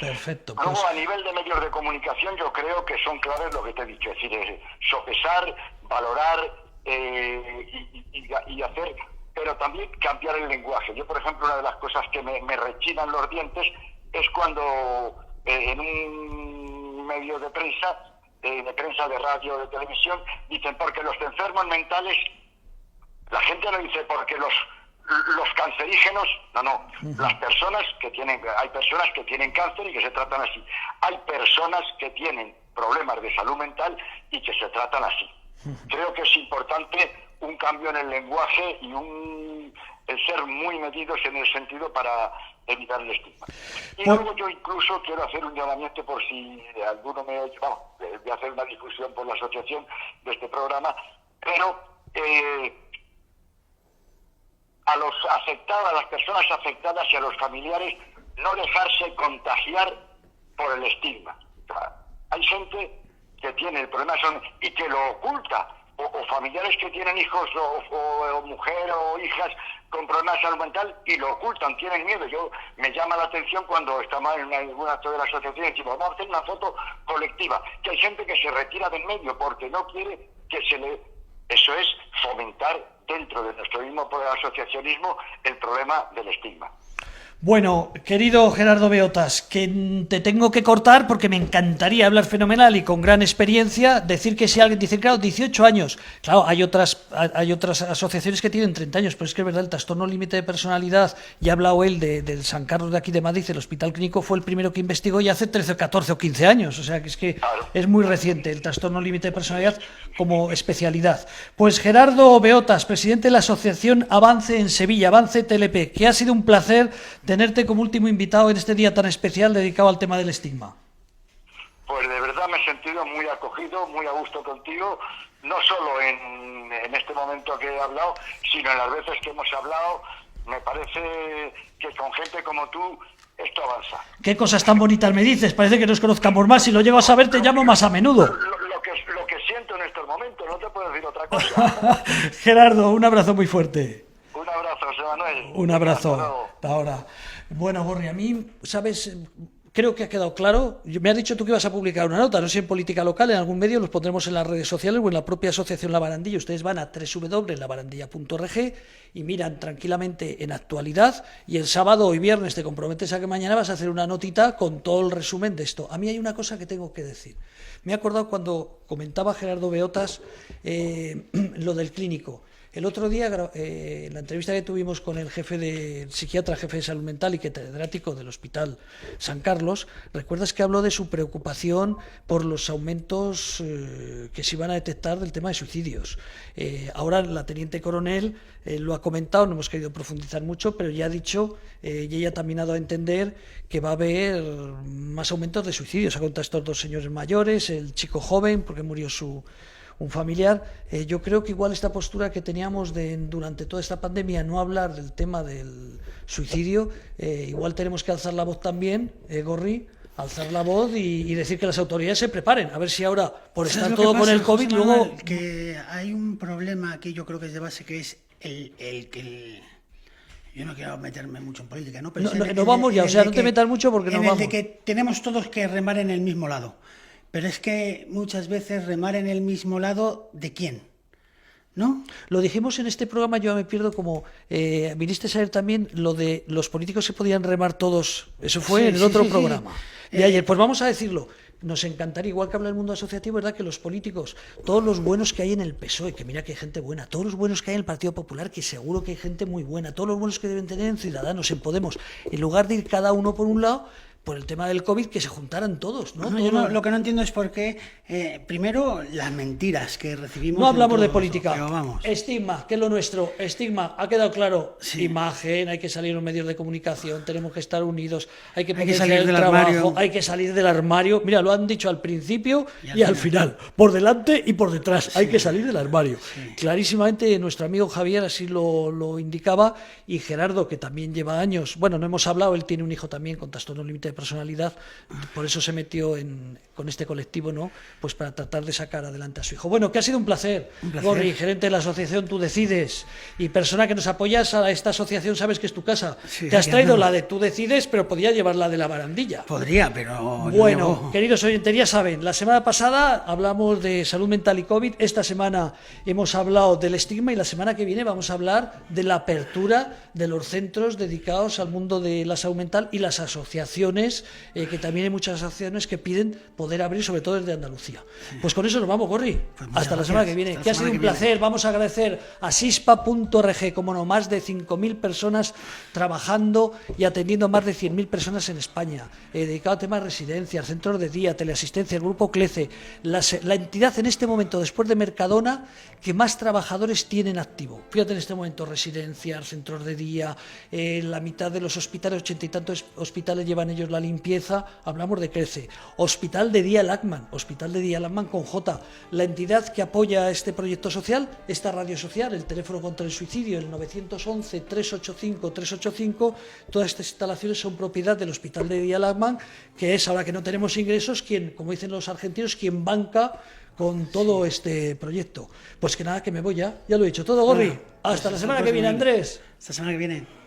Perfecto. Luego, a nivel de medios de comunicación, yo creo que son claves lo que te he dicho, es decir, sopesar, valorar y hacer, pero también cambiar el lenguaje. Yo, por ejemplo, una de las cosas que me rechinan los dientes es cuando en un medio de prensa, de radio, de televisión, dicen porque los enfermos mentales, la gente no dice porque los cancerígenos, no, las personas que hay personas que tienen cáncer y que se tratan así. Hay personas que tienen problemas de salud mental y que se tratan así. Creo que es importante un cambio en el lenguaje y el ser muy medidos en el sentido para evitar el estigma. Y luego yo incluso quiero hacer un llamamiento por si alguno me oye, voy a hacer una difusión por la asociación de este programa, pero a los afectados, a las personas afectadas y a los familiares, no dejarse contagiar por el estigma. Hay gente que tiene el problema y que lo oculta, o familiares que tienen hijos o mujer o hijas con problemas de salud mental y lo ocultan, tienen miedo. Me llama la atención cuando estamos en algún acto de la asociación y decimos, vamos a hacer una foto colectiva, que hay gente que se retira del medio porque no quiere que se le... Eso es fomentar dentro de nuestro mismo asociacionismo el problema del estigma. Bueno, querido Gerardo Beotas, que te tengo que cortar porque me encantaría hablar fenomenal y con gran experiencia. Decir que si alguien dice, claro, 18 años, claro, hay otras asociaciones que tienen 30 años, pero es que es verdad, el trastorno límite de personalidad, ya ha hablado él del San Carlos de aquí de Madrid, el Hospital Clínico fue el primero que investigó y hace 13, 14 o 15 años, o sea que es muy reciente el trastorno límite de personalidad como especialidad. Pues Gerardo Beotas, presidente de la Asociación Avance en Sevilla, Avance TLP, que ha sido un placer tenerte como último invitado en este día tan especial dedicado al tema del estigma. Pues de verdad me he sentido muy acogido, muy a gusto contigo, no solo en este momento que he hablado, sino en las veces que hemos hablado. Me parece que con gente como tú esto avanza. Qué cosas tan bonitas me dices, parece que nos conozcamos más. Si lo llego a saber, te llamo más a menudo. Lo que siento en estos momentos, no te puedo decir otra cosa. Gerardo, un abrazo muy fuerte. Un abrazo, José Manuel. Un abrazo. Hasta ahora. Bueno, Gorri, a mí, ¿sabes? Creo que ha quedado claro. Me has dicho tú que ibas a publicar una nota, no sé, en política local, en algún medio, los pondremos en las redes sociales o en la propia asociación La Barandilla. Ustedes van a www.labarandilla.org y miran tranquilamente en actualidad, y el sábado y viernes te comprometes a que mañana vas a hacer una notita con todo el resumen de esto. A mí hay una cosa que tengo que decir. Me he acordado cuando comentaba Gerardo Beotas lo del clínico. El otro día, en la entrevista que tuvimos con el psiquiatra, jefe de salud mental y catedrático del Hospital San Carlos, ¿recuerdas que habló de su preocupación por los aumentos que se iban a detectar del tema de suicidios? Ahora la teniente coronel lo ha comentado, no hemos querido profundizar mucho, pero ya ha dicho, y ella también ha dado a entender que va a haber más aumentos de suicidios. Ha contado estos dos señores mayores, el chico joven, porque murió un familiar. Yo creo que igual esta postura que teníamos durante toda esta pandemia, no hablar del tema del suicidio, igual tenemos que alzar la voz también, Gorri, alzar la voz y decir que las autoridades se preparen, a ver si ahora, por estar todo con el COVID, luego... Que hay un problema aquí, yo creo que es de base, que es yo no quiero meterme mucho en política, ¿no? Pero no vamos ya, o sea, no te metas mucho porque no vamos. De que tenemos todos que remar en el mismo lado. Pero es que muchas veces remar en el mismo lado, ¿de quién? ¿No? Lo dijimos en este programa, yo me pierdo como... viniste a saber también lo de los políticos se podían remar todos. Eso fue en el otro programa. De ayer, pues vamos a decirlo. Nos encantaría, igual que habla el mundo asociativo, ¿verdad?, que los políticos, todos los buenos que hay en el PSOE, que mira que hay gente buena, todos los buenos que hay en el Partido Popular, que seguro que hay gente muy buena, todos los buenos que deben tener en Ciudadanos, en Podemos, en lugar de ir cada uno por un lado, por el tema del COVID, que se juntaran todos, ¿no? Lo que no entiendo es por qué, primero, las mentiras que recibimos... No hablamos de política. Pero vamos. Estigma, que es lo nuestro. Estigma, ha quedado claro. Sí. Imagen, hay que salir en los medios de comunicación, tenemos que estar unidos, hay que salir del armario. Hay que salir del armario. Mira, lo han dicho al principio y al final. Por delante y por detrás. Sí. Hay que salir del armario. Sí. Clarísimamente, nuestro amigo Javier así lo indicaba, y Gerardo, que también lleva años... Bueno, no hemos hablado, él tiene un hijo también con trastorno límite de personalidad, por eso se metió con este colectivo, ¿no? Pues para tratar de sacar adelante a su hijo. Bueno, que ha sido un placer. Gorri, gerente de la asociación Tú Decides y persona que nos apoyas a esta asociación, sabes que es tu casa. Sí, te has traído la de Tú Decides, pero podría llevar la de La Barandilla. Podría, pero... Bueno, queridos oyentes, ya saben, la semana pasada hablamos de salud mental y COVID, esta semana hemos hablado del estigma y la semana que viene vamos a hablar de la apertura de los centros dedicados al mundo de la salud mental y las asociaciones, que también hay muchas asociaciones que piden poder abrir, sobre todo desde Andalucía. Sí. Pues con eso nos vamos, Gorri. Pues hasta la semana que viene. Que ha sido un placer. Vamos a agradecer a sispa.org, como no, más de 5.000 personas trabajando y atendiendo a más de 100.000 personas en España, dedicado a temas de residencias, centros de día, teleasistencia, el grupo CLECE, la entidad en este momento, después de Mercadona, que más trabajadores tienen activo. Fíjate, en este momento, residencias, centros de día, la mitad de los hospitales, 80 y tantos hospitales llevan ellos la limpieza. Hablamos de CRECE. Hospital de Día Lachman con J, la entidad que apoya este proyecto social, esta radio social, el teléfono contra el suicidio, el 911-385-385, todas estas instalaciones son propiedad del Hospital de Día Lachman, que es, ahora que no tenemos ingresos, quien, como dicen los argentinos, quien banca con todo este proyecto. Pues que nada, que me voy ya lo he dicho todo, Gorri. Hasta la semana que viene, Andrés. Hasta la semana que viene.